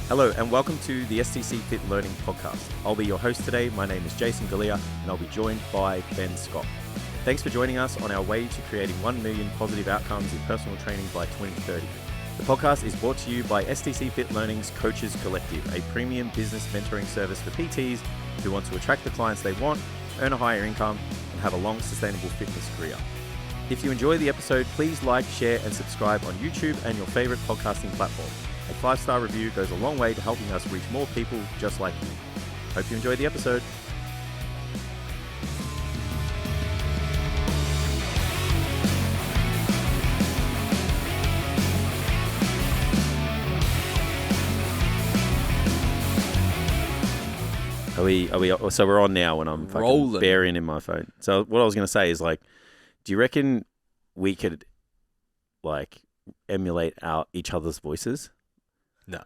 Hello and welcome to the STCfit Learning Podcast. I'll be your host today. My name is Jason Galea and I'll be joined by Ben Scott. Thanks for joining us on our way to creating 1 million positive outcomes in personal training by 2030. The podcast is brought to you by STCfit Learning's Coaches Collective, a premium business mentoring service for PTs who want to attract the clients they want, earn a higher income, and have a long, sustainable fitness career. If you enjoy the episode, please like, share, and subscribe on YouTube and your favorite podcasting platform. A 5-star review goes a long way to helping us reach more people just like you. Hope you enjoyed the episode. So we're on now when I'm fucking burying in my phone. So what I was going to say is do you reckon we could emulate each other's voices? No.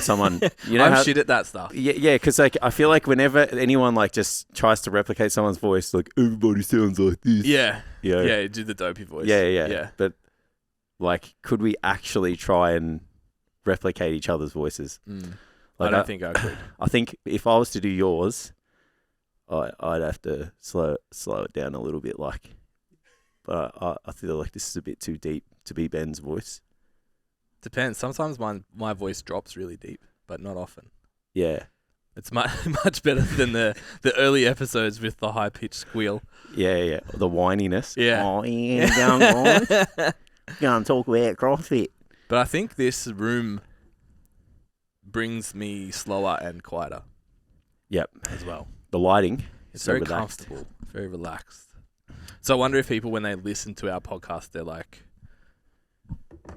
Someone... I'm shit at that stuff. Yeah, because I feel like whenever anyone just tries to replicate someone's voice, everybody sounds like this. Yeah. Yeah, do the dopey voice. Yeah. But could we actually try and replicate each other's voices? I don't think I could. I think if I was to do yours, I'd have to slow it down a little bit. But I feel like this is a bit too deep to be Ben's voice. Depends. Sometimes my voice drops really deep, but not often. Yeah. It's much better than the early episodes with the high-pitched squeal. Yeah. The whininess. Yeah. Oh, yeah, going to talk about CrossFit. But I think this room brings me slower and quieter. Yep. As well. The lighting is It's so very relaxed. comfortable, very relaxed. So I wonder if people, when they listen to our podcast, they're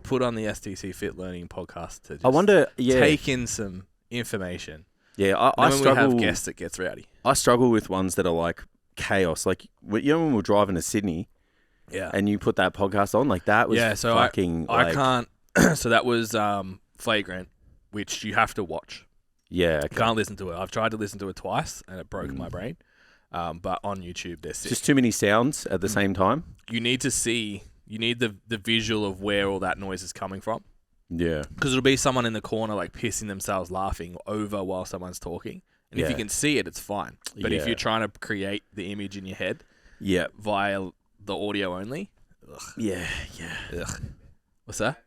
put on the STCfit Learning Podcast to just take in some information. Yeah, I struggle. When we have guests, it gets rowdy. I struggle with ones that are chaos. When we're driving to Sydney, and you put that podcast on, that was fucking. I can't. So that was Flagrant, which you have to watch. Yeah, okay. Can't listen to it. I've tried to listen to it twice, and it broke my brain. But on YouTube, they're sick. Just too many sounds at the same time. You need to see. You need the visual of where all that noise is coming from. Yeah. Because it'll be someone in the corner pissing themselves laughing over while someone's talking. And if you can see it, it's fine. But if you're trying to create the image in your head via the audio only. Ugh. Yeah. Ugh. What's that?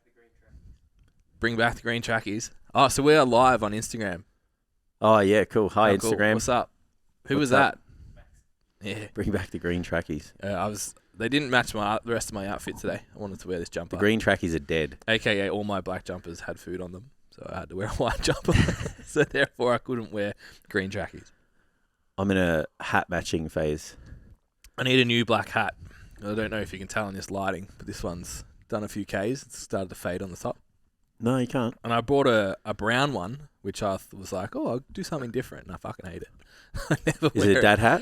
Bring back the green trackies. Oh, so we are live on Instagram. Oh, yeah, cool. Hi, cool. Instagram. What's up? Who was that? Yeah. Bring back the green trackies. They didn't match the rest of my outfit today. I wanted to wear this jumper. The green trackies are dead. AKA all my black jumpers had food on them. So I had to wear a white jumper. So therefore I couldn't wear green trackies. I'm in a hat matching phase. I need a new black hat. I don't know if you can tell in this lighting, but this one's done a few Ks. It's started to fade on the top. No, you can't. And I bought a brown one, which I was I'll do something different. And I fucking hate it. I never wear it. Is it a dad hat?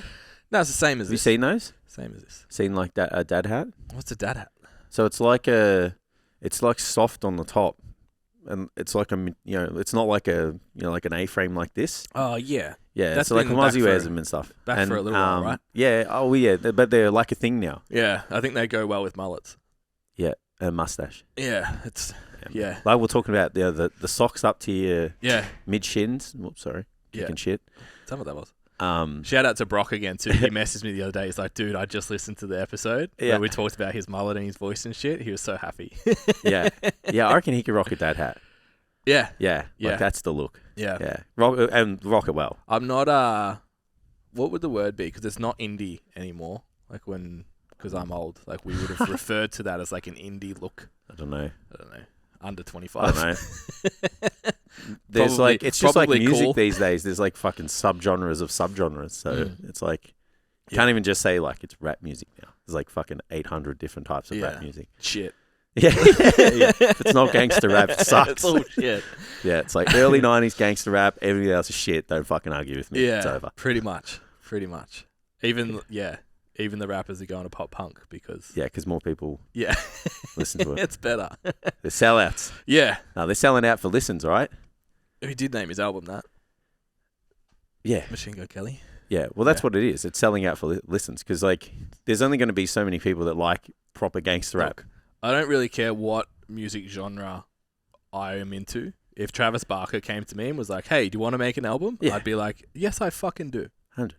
No, it's the same as this. Have you seen those? Same as this. Seen a dad hat? What's a dad hat? So it's it's soft on the top, and it's it's not like an A-frame like this. Oh yeah. Yeah, that's so when Ozzy wears them and stuff. Back for a little while, right? Yeah. Oh yeah, but they're like a thing now. Yeah, I think they go well with mullets. Yeah, a mustache. Yeah, it's we're talking about the socks up to your mid shins. Oops, sorry. Kicking shit. Some of that was. Shout out to Brock again too. He messaged me the other day. He's like, dude, I just listened to the episode where we talked about his mullet and his voice and shit. He was so happy. Yeah. I reckon he could rock a dad hat. Yeah. That's the look. Yeah. Rock it well. I'm not what would the word be? Because it's not indie anymore. Because I'm old. We would have referred to that as an indie look. I don't know. Under 25. I don't know. There's it's just like music cool. These days. There's fucking subgenres of subgenres. So it's you can't even just say it's rap music now. There's fucking 800 different types of rap music. Shit. Yeah. If it's not gangster rap, it sucks. It's all shit. Yeah, it's early 90s gangster rap. Everything else is shit. Don't fucking argue with me. Yeah, it's over. Pretty much. Even the rappers are going to pop punk because more people listen to it. It's better. They're sellouts. Yeah. No, they're selling out for listens, right? He did name his album that. Yeah. Machine Gun Kelly. Yeah, well, that's what it is. It's selling out for listens because there's only going to be so many people that like proper gangster rap. I don't really care what music genre I am into. if Travis Barker came to me and was like, "Hey, do you want to make an album?" Yeah. I'd be like, "Yes, I fucking do." 100.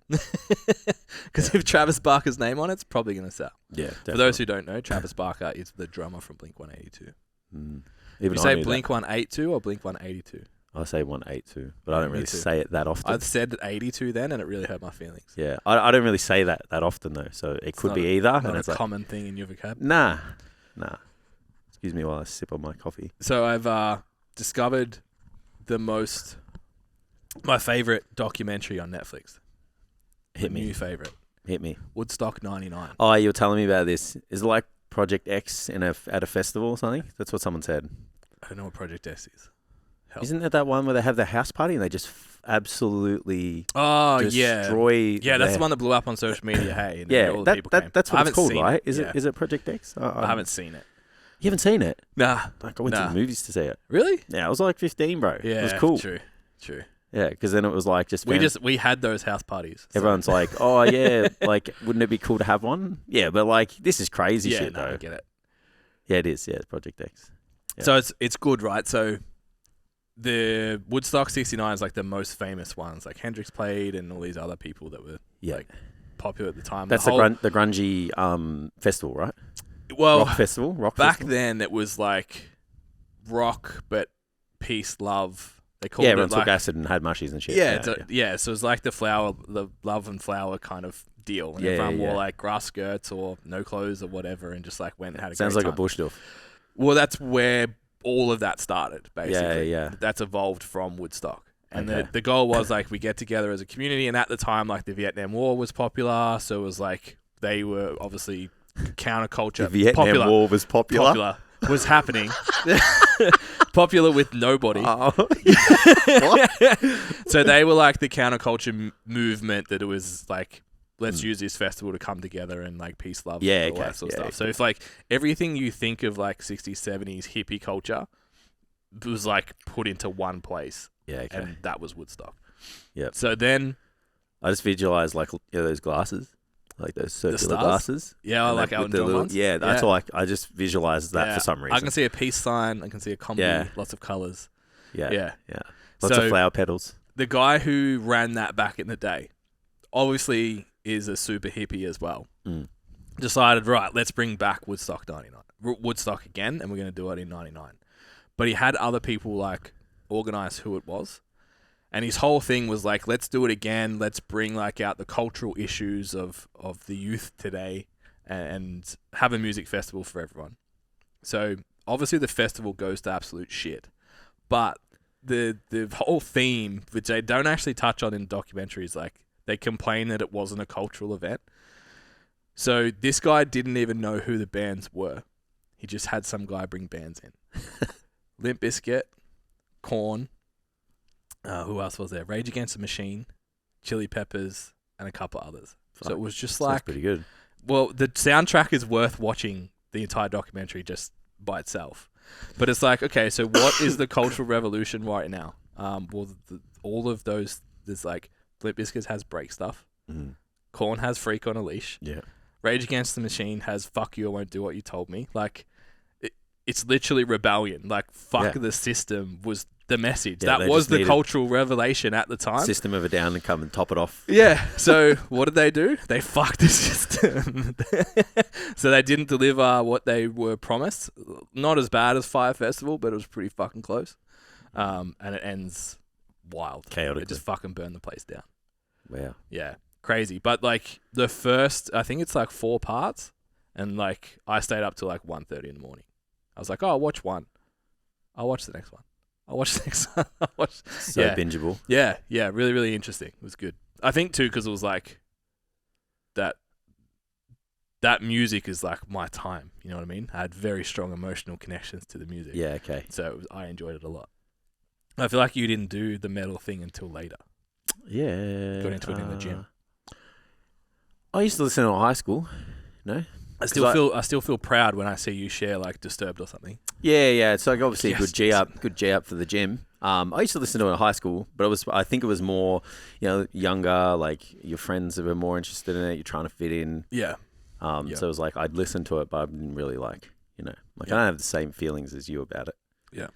Because if Travis Barker's name on it, it's probably going to sell. Yeah, definitely. For those who don't know, Travis Barker is the drummer from Blink-182. Even You say Blink-182 or Blink-182? I say 182, but I don't really say it that often. I'd said 82 then, and it really hurt my feelings. Yeah, I don't really say that often though, so it could be either. Not a common thing in your vocab. Nah. Excuse me while I sip on my coffee. So I've discovered my favorite documentary on Netflix. New favorite. Hit me. Woodstock 99. Oh, you were telling me about this. Is it like Project X at a festival or something? That's what someone said. I don't know what Project X is. Help. Isn't that one where they have the house party and they just absolutely destroy? Yeah, that's the one that blew up on social media. Hey, yeah, all the people came. That's what it's called, right? Is it Project X? I haven't seen it. You haven't seen it? Nah. Like I went to the movies to see it. Really? Yeah, I was like 15, bro. Yeah, it was cool. True. Yeah, because then it was like we had those house parties. So. Everyone's like, oh yeah, like wouldn't it be cool to have one? Yeah, but like this is crazy shit though. I get it. Yeah, it is. Yeah, it's Project X. Yeah. So it's good, right? So the Woodstock 69 is like the most famous ones. Like Hendrix played and all these other people that were like popular at the time. That's the grungy festival, right? Well, rock festival. Back then it was like rock, but peace, love. They called everyone it took acid and had mushies and shit. Yeah. So it was like the love and flower kind of deal. And everyone wore like grass skirts or no clothes or whatever, and just like went and had a Sounds great like time. a bush stuff. Well, that's where all of that started, basically. Yeah. That's evolved from Woodstock. And the goal was like we get together as a community, and at the time like the Vietnam War was popular, so it was like they were obviously counterculture. The Vietnam War was popular. Was happening. Popular with nobody. So they were like the counterculture movement that it was like, let's use this festival to come together and like peace, love, all that sort of stuff. So it's like everything you think of like 60s, 70s hippie culture was like put into one place. Yeah, okay. And that was Woodstock. Yeah. So then I just visualize like those glasses. Like those circular glasses. Yeah, I like Elton John ones. Yeah, that's all I just visualize that for some reason. I can see a peace sign. I can see a combi, lots of colours. Yeah. Lots of flower petals. The guy who ran that back in the day obviously is a super hippie as well. Decided, right, let's bring back Woodstock 99. Woodstock again, and we're going to do it in 99. But he had other people like organise who it was. And his whole thing was like, let's do it again. Let's bring like out the cultural issues of the youth today and have a music festival for everyone. So obviously the festival goes to absolute shit. But the whole theme, which they don't actually touch on in documentaries, like they complain that it wasn't a cultural event. So this guy didn't even know who the bands were. He just had some guy bring bands in. Limp Bizkit, Korn. Who else was there? Rage Against the Machine, Chili Peppers, and a couple others. So it was just like pretty good. Well, the soundtrack is worth watching the entire documentary just by itself. But it's like, okay, so what is the cultural revolution right now? Well, all of those, there's like Limp Bizkit has Break Stuff. Korn has Freak on a Leash. Yeah. Rage Against the Machine has Fuck You, I Won't Do What You Told Me. Like, it's literally rebellion. Like, fuck the system was the message. That was the cultural revelation at the time. System of a Down and come and top it off. Yeah. So what did they do? They fucked the system. So they didn't deliver what they were promised. Not as bad as Fire Festival, but it was pretty fucking close. And it ends wild. Chaotic. It just fucking burned the place down. Wow. Yeah. Crazy. But like the first, I think it's like 4 parts. And like I stayed up till like 1:30 in the morning. I was like, oh, I'll watch one. I'll watch the next one. I'll watch the next one. Bingeable. Yeah. Really, really interesting. It was good. I think too, because it was like that music is like my time. You know what I mean? I had very strong emotional connections to the music. Yeah, okay. So I enjoyed it a lot. I feel like you didn't do the metal thing until later. Yeah. Got into it in the gym. I used to listen in high school. No? I still feel proud when I see you share like Disturbed or something. Yeah. It's like obviously a good G up for the gym. I used to listen to it in high school, but I think it was more, younger, like your friends were more interested in it. You're trying to fit in. Yeah. So it was like I'd listen to it, but I didn't really I don't have the same feelings as you about it. Yeah.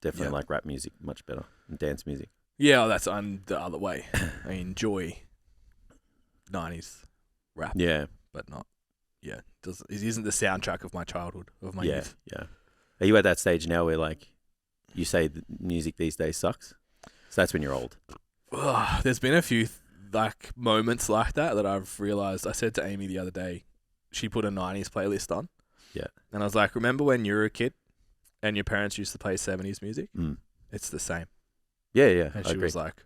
definitely like rap music much better and dance music. Yeah, I'm the other way. I enjoy 90s rap. Yeah. But not, it isn't the soundtrack of my childhood, of my youth. Yeah. Are you at that stage now where like you say the music these days sucks? So that's when you're old. There's been a few like moments like that I've realized. I said to Amy the other day, she put a 90s playlist on. Yeah. And I was like, remember when you were a kid and your parents used to play 70s music? It's the same. Yeah. And I she agree. was like,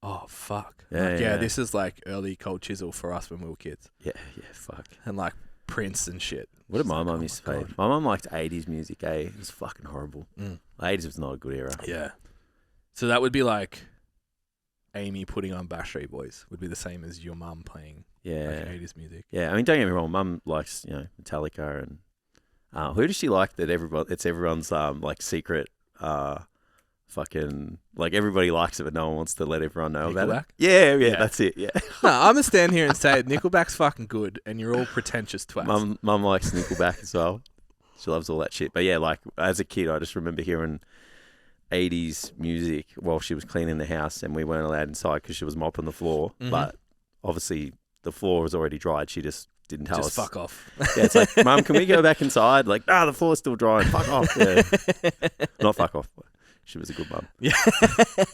oh, fuck. Yeah, this is like early Cold Chisel for us when we were kids. Yeah, fuck. And like Prince and shit. What did my mum used to play? God. My mum liked 80s music, It was fucking horrible. The 80s was not a good era. Yeah. So that would be like Amy putting on Backstreet Boys would be the same as your mum playing like 80s music. Yeah, I mean, don't get me wrong. Mum likes, Metallica and who does she like that everyone's like secret fucking like everybody likes it but no one wants to let everyone know about it. Yeah, that's it. Yeah. No, I'm gonna stand here and say Nickelback's fucking good and you're all pretentious twats. Mum likes Nickelback as well. She loves all that shit. But yeah, like as a kid I just remember hearing 80s music while she was cleaning the house and we weren't allowed inside because she was mopping the floor. But obviously the floor was already dried. She just didn't tell us. Just fuck off. Yeah, it's like, Mum, can we go back inside? Like, the floor's still drying. Fuck off. Yeah. Not fuck off. She was a good mum. Yeah.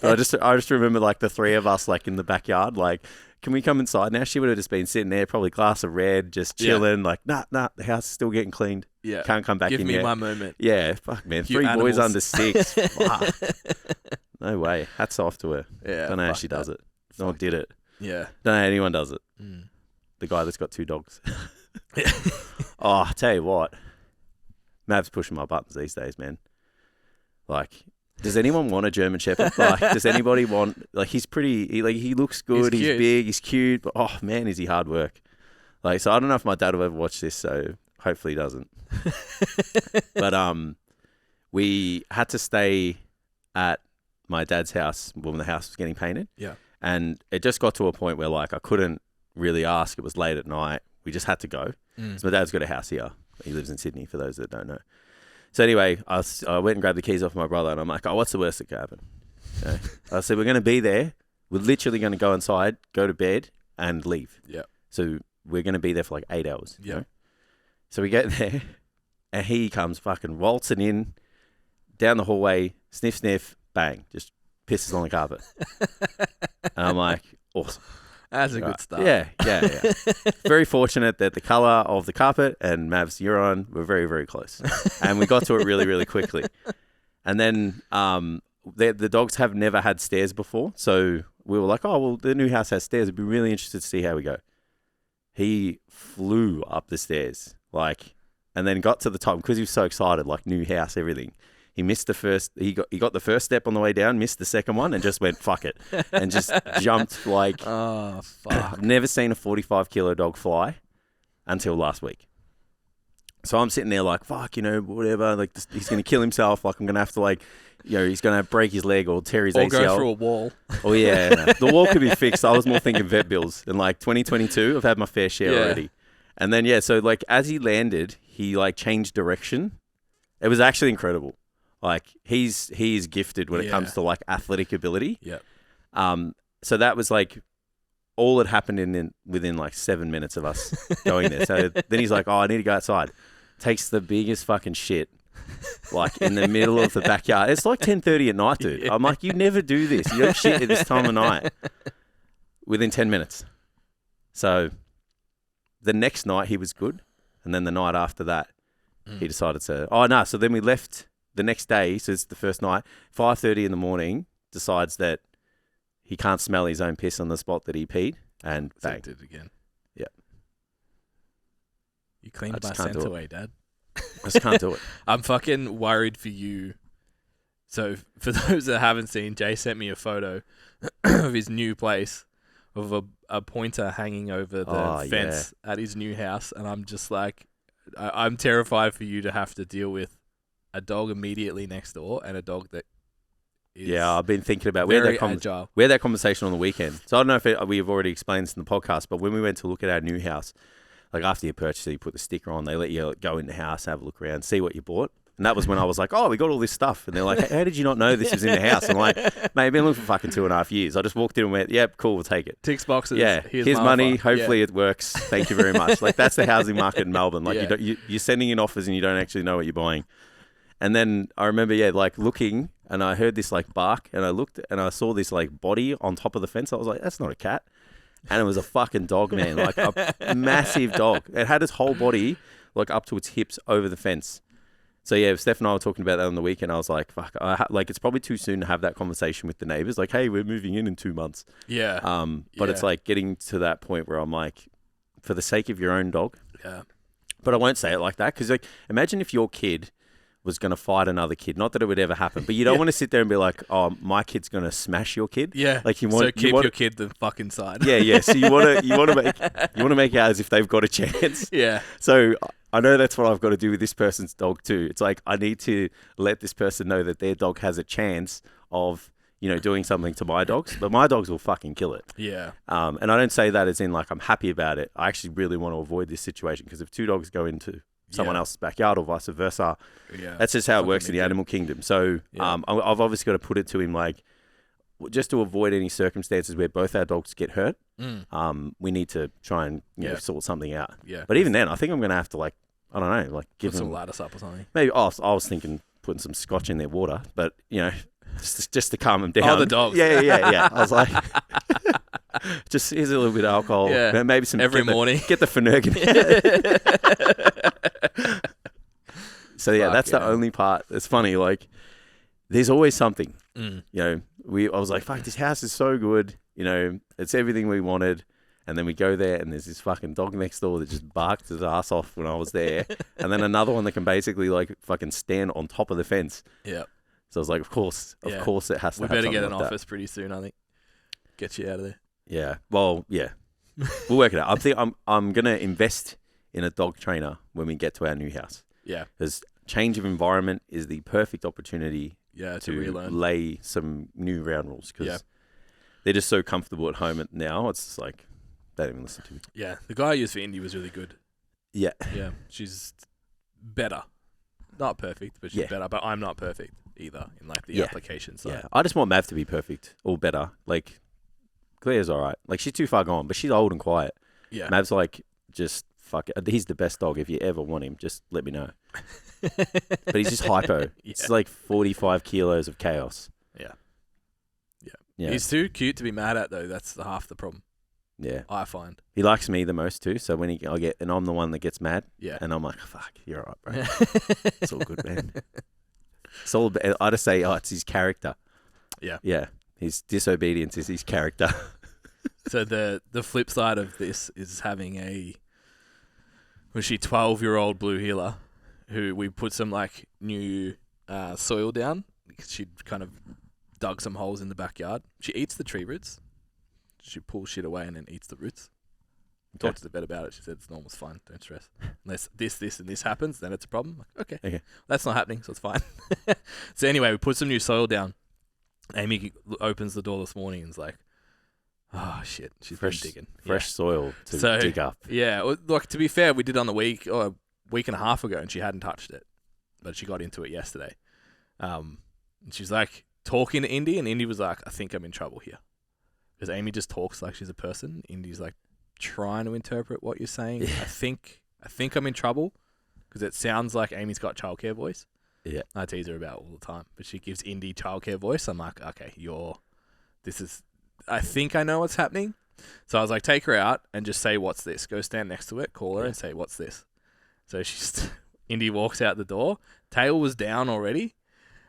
But I just remember like the three of us like in the backyard, like, can we come inside now? She would have just been sitting there, probably glass of red, just chilling. Like, nah, the house is still getting cleaned. Yeah. Can't come back in yet. Give me my moment. Yeah, fuck, man. You 3 animals. boys under 6. Fuck. No way. Hats off to her. Yeah. Don't know how she does it. No one did it. Yeah. Don't know how anyone does it. The guy that's got 2 dogs. Oh, I tell you what. Mav's pushing my buttons these days, man. Like, does anyone want a German Shepherd? Like, does anybody want... Like, he's pretty... He looks good. He's big. He's cute. But, oh, man, is he hard work. Like, so I don't know if my dad will ever watch this, so hopefully he doesn't. But we had to stay at my dad's house when the house was getting painted. Yeah. And it just got to a point where, like, I couldn't really ask. It was late at night. We just had to go. So my dad's got a house here. He lives in Sydney, for those that don't know. So anyway, I went and grabbed the keys off my brother, and I'm like, what's the worst that could happen? Okay. I said, we're going to be there. We're literally going to go inside, go to bed, and leave. Yeah. So we're going to be there for like 8 hours. Yeah. You know? So we get there, and he comes fucking waltzing in, down the hallway, sniff, sniff, bang, just pisses on the carpet. And I'm like, awesome. That's a good start. Yeah. Very fortunate that the colour of the carpet and Mav's urine were very, very close. And we got to it really, really quickly. And then the dogs have never had stairs before. So we were like, the new house has stairs. I'd be really interested to see how we go. He flew up the stairs, and then got to the top because he was so excited, like new house, everything. He missed the first. He got the first step on the way down, missed the second one, and just went fuck it, and just jumped like. Oh fuck! I've never seen a 45-kilo dog fly until last week. So I'm sitting there like fuck, whatever. Like he's gonna kill himself. Like I'm gonna have to he's gonna break his leg or tear his ACL. Or go through a wall. Oh yeah, no. The wall could be fixed. I was more thinking vet bills. In 2022, I've had my fair share already. And then so as he landed, he changed direction. It was actually incredible. He's gifted when it comes to athletic ability. Yeah. So that was all that happened within 7 minutes of us going there. So then he's like, I need to go outside. Takes the biggest fucking shit, in the middle of the backyard. It's 10:30 at night, dude. I'm like, you never do this. You don't shit at this time of night. Within 10 minutes. So the next night he was good. And then the night after that, he decided to, so then we left the next day. So it's the first night, 5:30 in the morning, decides that he can't smell his own piss on the spot that he peed, and bang. Did it again. Yeah. You cleaned my scent away, Dad. I just can't do it. I'm fucking worried for you. So for those that haven't seen, Jay sent me a photo of his new place, of a pointer hanging over the fence at his new house, and I'm just like, I'm terrified for you to have to deal with a dog immediately next door and a dog that is I've been thinking about we had that conversation on the weekend. So I don't know if we've already explained this in the podcast, but when we went to look at our new house, after you purchase it, you put the sticker on, they let you go in the house, have a look around, see what you bought. And that was when I was like, oh, we got all this stuff. And they're like, how did you not know this was in the house? I'm like, mate, I've been looking for fucking 2.5 years. I just walked in and went, yep, cool, we'll take it. Ticks boxes. Yeah, here's money. Hopefully it works. Thank you very much. Like, that's the housing market in Melbourne. Like, you're sending in offers and you don't actually know what you're buying. And then I remember, like looking, and I heard this like bark, and I looked and I saw this like body on top of the fence. I was like, that's not a cat. And it was a fucking dog, man, like a massive dog. It had its whole body like up to its hips over the fence. So yeah, Steph and I were talking about that on the weekend. I was like, fuck, like it's probably too soon to have that conversation with the neighbors. Like, hey, we're moving in 2 months. Yeah. But it's like getting to that point where I'm like, for the sake of your own dog. Yeah. But I won't say it like that, because like, imagine if your kid was going to fight another kid. Not that it would ever happen, but you don't want to sit there and be like, oh, my kid's going to smash your kid. Yeah. Like so keep your kid the fuck inside. Yeah. So you want to make out as if they've got a chance. Yeah. So I know that's what I've got to do with this person's dog too. It's like, I need to let this person know that their dog has a chance of, doing something to my dogs, but my dogs will fucking kill it. Yeah. And I don't say that as in like, I'm happy about it. I actually really want to avoid this situation, because if 2 dogs go into someone else's backyard or vice versa, that's just how it works in the animal kingdom. So I've obviously got to put it to him like, just to avoid any circumstances where both our dogs get hurt, we need to try and sort something out. Yeah. But even then, I think I'm going to have to like, I don't know, like give put them some lattice up or something. Maybe I was thinking putting some scotch in their water, but just to calm them down. Oh, the dogs. Yeah. I was like, just here's a little bit of alcohol. Yeah. Maybe some every morning. Get the Finnegan. So that's the only part. It's funny. Like, there's always something. I was like, fuck, this house is so good. It's everything we wanted. And then we go there, and there's this fucking dog next door that just barked his ass off when I was there. And then another one that can basically like fucking stand on top of the fence. Yeah. So I was like, of course it has to have something. We better get an like office pretty soon, I think. Get you out of there. Yeah. Well, yeah. We'll work it out. I'm gonna invest in a dog trainer when we get to our new house. Yeah. Because change of environment is the perfect opportunity to relearn. Lay some new ground rules, because they're just so comfortable at home now. It's just like, they don't even listen to me. Yeah. The guy I used for Indy was really good. Yeah. Yeah. She's better. Not perfect, but she's better. But I'm not perfect either in like the application side. Yeah. I just want Mav to be perfect or better. Like, Claire's all right. Like, she's too far gone, but she's old and quiet. Yeah. Mav's like, just fuck it. He's the best dog. If you ever want him, just let me know. But he's just hypo. It's like 45 kilos of chaos. Yeah. He's too cute to be mad at, though. That's half the problem. Yeah. I find. He likes me the most too. So when and I'm the one that gets mad. Yeah. And I'm like, fuck, you're all right, bro. It's all good, man. It's all, I just say, it's his character. Yeah. Yeah. His disobedience is his character. So the flip side of this is having was she 12-year-old blue heeler who we put some like new soil down because she'd kind of dug some holes in the backyard. She eats the tree roots. She pulls shit away and then eats the roots. Talked to the vet about it. She said it's normal, it's fine, don't stress. Unless this, and this happens, then it's a problem. Like, okay. That's not happening, so it's fine. So anyway, we put some new soil down. Amy opens the door this morning and is like, oh shit, she's been digging. Fresh soil to dig up. Yeah, well, like to be fair, we did on the week and a half ago and she hadn't touched it. But she got into it yesterday. And she's like talking to Indy, and Indy was like, I think I'm in trouble here. Because Amy just talks like she's a person. Indy's like trying to interpret what you're saying. Yeah. I think I'm in trouble because it sounds like Amy's got childcare voice. Yeah. I tease her about all the time, but she gives Indy childcare voice. I'm like, okay, I think I know what's happening. So I was like, take her out and just say, what's this? Go stand next to it, call her and say, what's this? So Indy walks out the door. Tail was down already.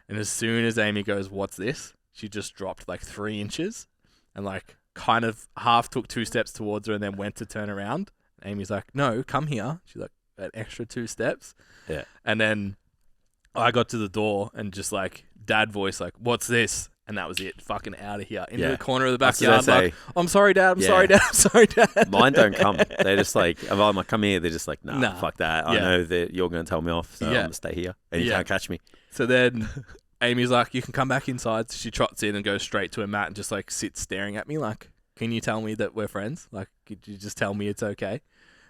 And as soon as Amy goes, what's this? She just dropped like 3 inches. And like kind of half took 2 steps towards her and then went to turn around. Amy's like, no, come here. She's like, an extra 2 steps. Yeah. And then I got to the door and just like dad voice, like, what's this? And that was it. Fucking out of here. Into the corner of the backyard. Like, I'm sorry, Dad. I'm sorry, Dad. I'm sorry, Dad. Mine don't come. They're just like, if I'm like, come here, they're just like, nah. Fuck that. I know that you're going to tell me off, so I'm going to stay here. And you can't catch me. So then Amy's like, you can come back inside. So she trots in and goes straight to a mat and just like sits staring at me like, can you tell me that we're friends? Like, could you just tell me it's okay?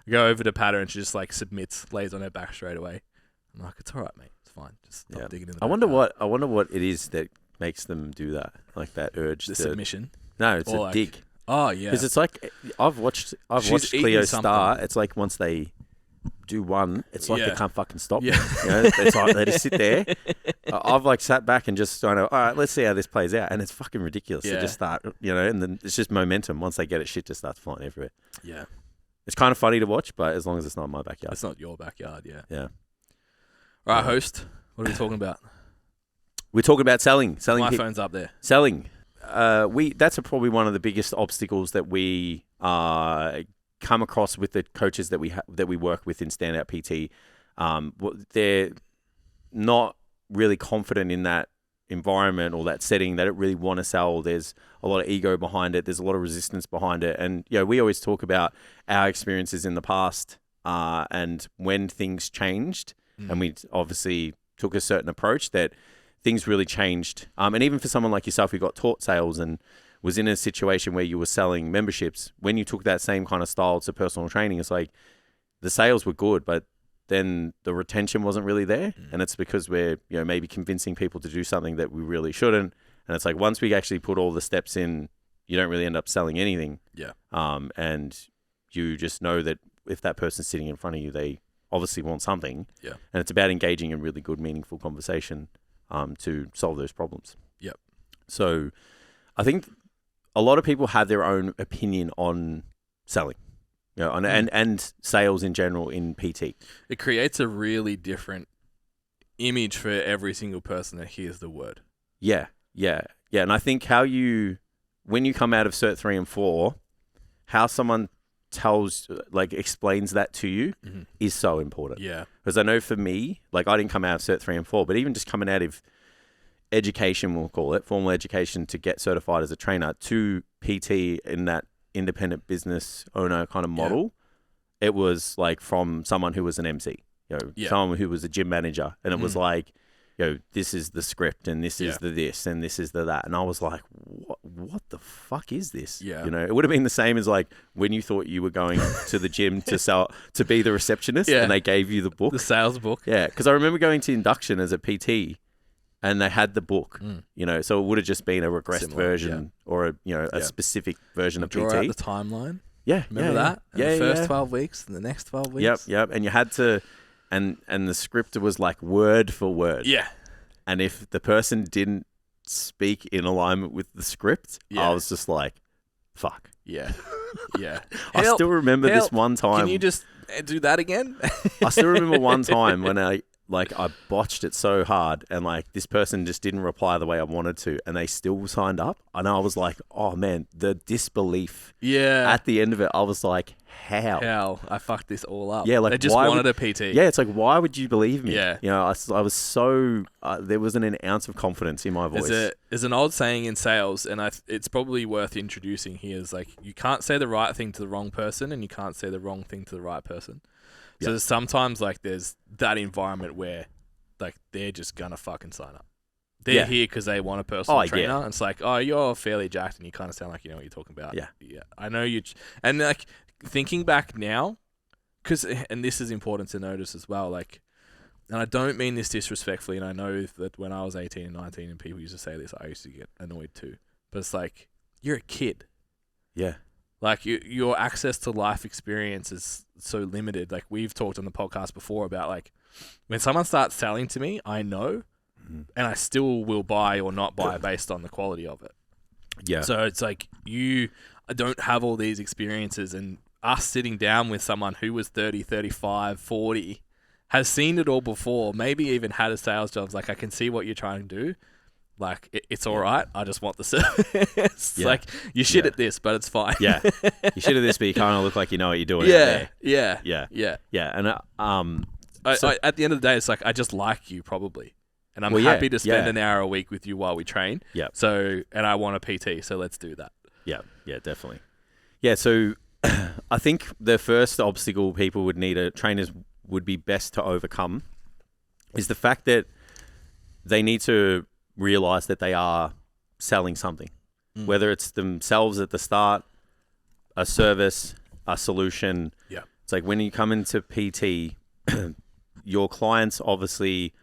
I go over to pat her and she just like submits, lays on her back straight away. I'm like, it's all right, mate. It's fine. Just stop digging in the I wonder what it is that makes them do that, like that urge. The submission. No, it's a dig. Oh yeah, because it's like I've watched Cleo start. It's like once they do one, it's like they can't fucking stop. Yeah, it's like they just sit there. I've like sat back and just all right, let's see how this plays out, and it's fucking ridiculous. They just start, and then it's just momentum. Once they get it, shit just starts flying everywhere. Yeah, it's kind of funny to watch, but as long as it's not my backyard, it's not your backyard. Yeah. All right, host. What are we talking about? We're talking about selling. My phone's up there. Selling. That's probably one of the biggest obstacles that we come across with the coaches that we work with in Standout PT. They're not really confident in that environment or that setting. They don't really want to sell. There's a lot of ego behind it. There's a lot of resistance behind it. And we always talk about our experiences in the past and when things changed, and we obviously took a certain approach that things really changed. And even for someone like yourself who got taught sales and was in a situation where you were selling memberships, when you took that same kind of style to personal training, it's like the sales were good, but then the retention wasn't really there. And it's because we're, maybe convincing people to do something that we really shouldn't. And it's like, once we actually put all the steps in, you don't really end up selling anything. Yeah. And you just know that if that person's sitting in front of you, they obviously want something. Yeah. And it's about engaging in really good, meaningful conversation to solve those problems. Yep. So I think a lot of people have their own opinion on selling, and sales in general in PT. It creates a really different image for every single person that hears the word. Yeah. And I think when you come out of Cert 3 and 4, how someone explains that to you is so important. Yeah. Because I know for me, I didn't come out of Cert 3 and 4, but even just coming out of education, we'll call it, formal education to get certified as a trainer to PT in that independent business owner kind of model, it was like from someone who was an MC, someone who was a gym manager. And it was like, this is the script and this is the this and this is the that. And I was like, what the fuck is this? Yeah. It would have been the same as like when you thought you were going to the gym to be the receptionist and they gave you the book. The sales book. Yeah. Because I remember going to induction as a PT and they had the book, so it would have just been a regressed version or a specific version of PT. Draw out the timeline. Yeah. Remember that? And the first 12 weeks and the next 12 weeks. Yep. And you had to... And the script was like word for word. Yeah. And if the person didn't speak in alignment with the script, I was just like, fuck. Yeah. Yeah. I still remember this one time. Can you just do that again? I still remember one time when I botched it so hard and this person just didn't reply the way I wanted to and they still signed up. And I was like, oh man, the disbelief. Yeah. At the end of it, I was like, how? I fucked this all up. Yeah, they just wanted a PT. Yeah, it's like, why would you believe me? Yeah. I was so, there wasn't an ounce of confidence in my voice. There's an old saying in sales, and it's probably worth introducing here, is you can't say the right thing to the wrong person and you can't say the wrong thing to the right person. So sometimes there's that environment where they're just gonna fucking sign up. They're here because they want a personal trainer. Yeah. And it's like, oh, you're fairly jacked and you kind of sound like you know what you're talking about. Yeah. I know you. And thinking back now, and this is important to notice as well, and I don't mean this disrespectfully, and I know that when I was 18 and 19 and people used to say this, I used to get annoyed too. But it's you're a kid. Yeah. Your access to life experience is so limited. We've talked on the podcast before about when someone starts selling to me, I know, and I still will buy or not buy based on the quality of it. Yeah. So it's you don't have all these experiences, and us sitting down with someone who was 30, 35, 40, has seen it all before, maybe even had a sales job. I can see what you're trying to do. It's all right. I just want the service. You shit at this, but it's fine. Yeah. You shit at this, but you kind of look like you know what you're doing. Yeah. And at the end of the day, it's I just like you probably. And I'm happy to spend an hour a week with you while we train. Yeah. So, and I want a PT, so let's do that. Yeah. Yeah, definitely. Yeah. So I think the first obstacle trainers would be best to overcome is the fact that they need to realize that they are selling something, whether it's themselves at the start, a service, a solution. Yeah. It's when you come into PT, your clients obviously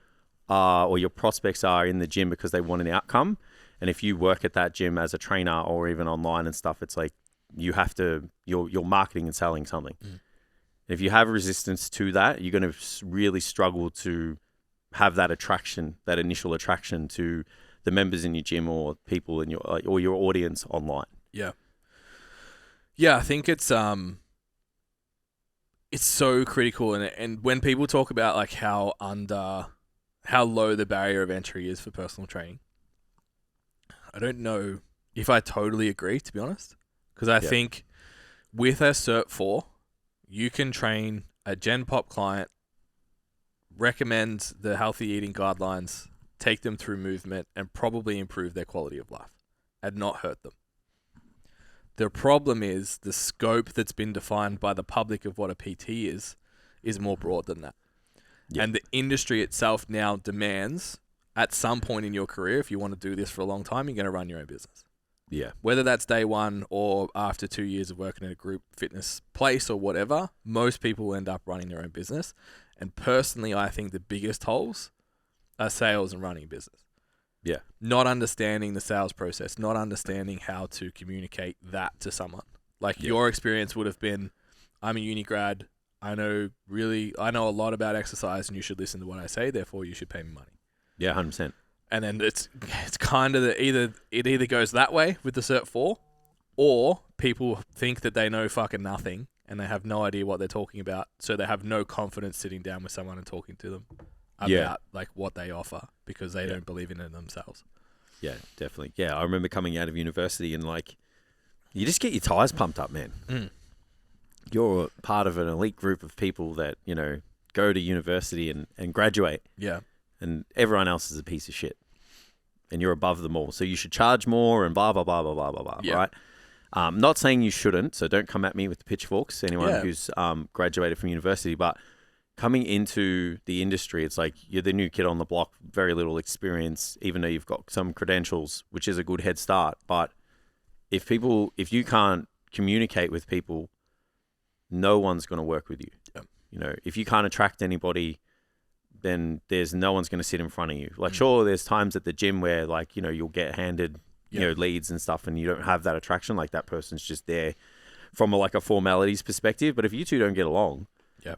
are, or your prospects are in the gym because they want an outcome. And if you work at that gym as a trainer or even online and stuff, it's like you have to, you're marketing and selling something. If you have resistance to that, you're going to really struggle to have that attraction, that initial attraction to the members in your gym or people in your, or your audience online. Yeah. Yeah, I think it's so critical. And when people talk about like how low the barrier of entry is for personal training, I don't know if I totally agree, to be honest. Because I think with a Cert 4, you can train a Gen Pop client, recommend the healthy eating guidelines, take them through movement, and probably improve their quality of life and not hurt them. The problem is the scope that's been defined by the public of what a PT is more broad than that. Yep. And the industry itself now demands, at some point in your career, if you want to do this for a long time, you're going to run your own business. Yeah. Whether that's day one or after 2 years of working in a group fitness place or whatever, most people will end up running their own business. And personally, I think the biggest holes are sales and running a business. Yeah. Not understanding the sales process, not understanding how to communicate that to someone. Like your experience would have been, I'm a uni grad. I know a lot about exercise and you should listen to what I say. Therefore, you should pay me money. Yeah, 100%. And then it's kind of it either goes that way with the Cert 4, or people think that they know fucking nothing and they have no idea what they're talking about. So they have no confidence sitting down with someone and talking to them about like what they offer because they don't believe in it themselves. Yeah, definitely. Yeah, I remember coming out of university and like, you just get your tires pumped up, man. You're part of an elite group of people that, you know, go to university and graduate. Yeah. And everyone else is a piece of shit. And you're above them all. So you should charge more and blah, blah, blah, blah, blah, blah, blah, right? Not saying you shouldn't, so don't come at me with the pitchforks, anyone who's graduated from university. But coming into the industry, it's like you're the new kid on the block, very little experience, even though you've got some credentials, which is a good head start. But if you can't communicate with people, no one's going to work with you. Yeah. You know, if you can't attract anybody, then there's no one's going to sit in front of you. Like, sure, there's times at the gym where, like, you know, you'll get handed, you know, leads and stuff and you don't have that attraction. Like, that person's just there from a formalities perspective. But if you two don't get along,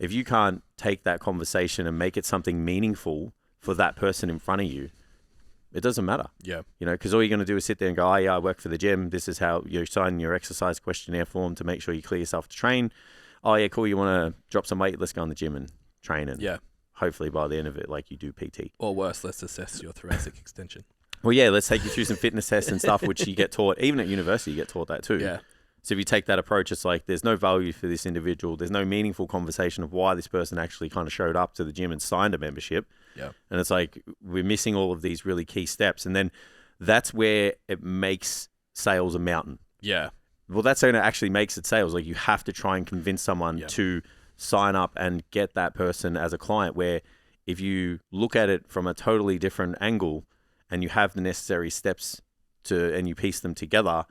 if you can't take that conversation and make it something meaningful for that person in front of you, it doesn't matter. Yeah. You know, because all you're going to do is sit there and go, oh, yeah, I work for the gym. This is how you sign your exercise questionnaire form to make sure you clear yourself to train. Oh, yeah, cool. You want to drop some weight? Let's go in the gym and train. And hopefully by the end of it, like, you do PT. Or worse, let's assess your thoracic extension. Well, yeah, let's take you through some fitness tests and stuff, which you get taught. Even at university, you get taught that too. Yeah. So if you take that approach, it's like there's no value for this individual. There's no meaningful conversation of why this person actually kind of showed up to the gym and signed a membership. Yeah. And it's like we're missing all of these really key steps. And then that's where it makes sales a mountain. Yeah. Well, that's when it actually makes it sales. Like, you have to try and convince someone to sign up and get that person as a client, where if you look at it from a totally different angle and you have the necessary steps and you piece them together,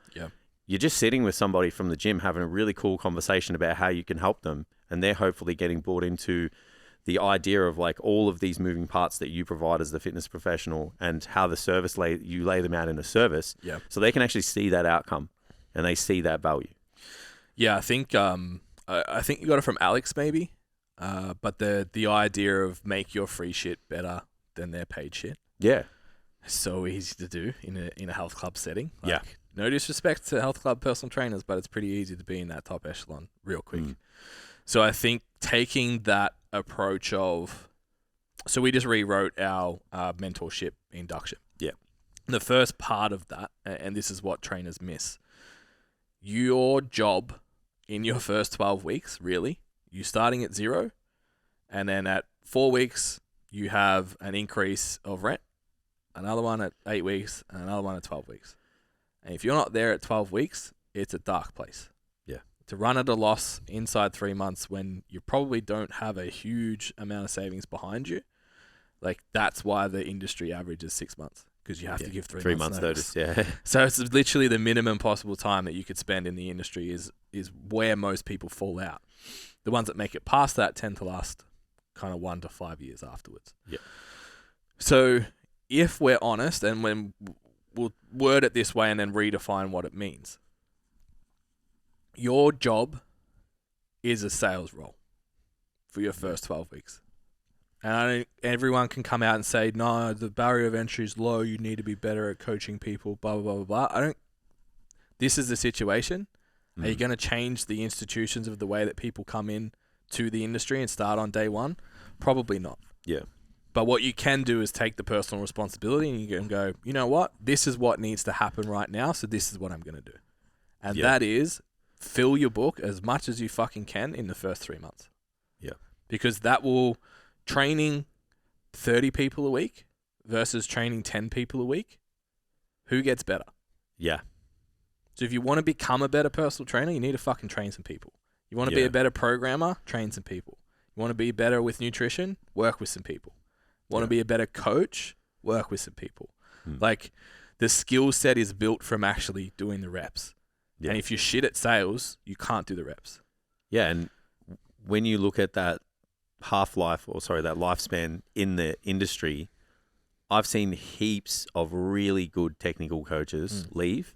you're just sitting with somebody from the gym having a really cool conversation about how you can help them. And they're hopefully getting bought into the idea of like all of these moving parts that you provide as the fitness professional and how the service you lay them out in a service. Yeah. So they can actually see that outcome and they see that value. Yeah, I think you got it from Alex maybe, but the idea of make your free shit better than their paid shit. Yeah, so easy to do in a health club setting. Like, no disrespect to health club personal trainers, but it's pretty easy to be in that top echelon real quick. So I think taking that approach of, so we just rewrote our mentorship induction. Yeah, the first part of that, and this is what trainers miss. Your job in your first 12 weeks, really, you starting at 0, and then at 4 weeks, you have an increase of rent, another one at 8 weeks, and another one at 12 weeks. And if you're not there at 12 weeks, it's a dark place. Yeah. To run at a loss inside 3 months when you probably don't have a huge amount of savings behind you, like, that's why the industry average is 6 months. Because you have to give 3 months notice. Yeah. So it's literally the minimum possible time that you could spend in the industry is where most people fall out. The ones that make it past that tend to last kind of 1 to 5 years afterwards. Yeah. So if we're honest, and when we'll word it this way and then redefine what it means. Your job is a sales role for your first 12 weeks. And everyone can come out and say, no, the barrier of entry is low. You need to be better at coaching people, blah, blah, blah, blah, blah. This is the situation. Are you going to change the institutions of the way that people come in to the industry and start on day one? Probably not. Yeah. But what you can do is take the personal responsibility and you can go, you know what? This is what needs to happen right now. So this is what I'm going to do. And that is fill your book as much as you fucking can in the first 3 months. Yeah. Because that will training 30 people a week versus training 10 people a week. Who gets better? Yeah. So if you want to become a better personal trainer, you need to fucking train some people. You want to be a better programmer, train some people. You want to be better with nutrition, work with some people. Want to be a better coach, work with some people. Like the skill set is built from actually doing the reps. Yeah. And if you're shit at sales, you can't do the reps. Yeah. And when you look at that that lifespan in the industry, I've seen heaps of really good technical coaches leave.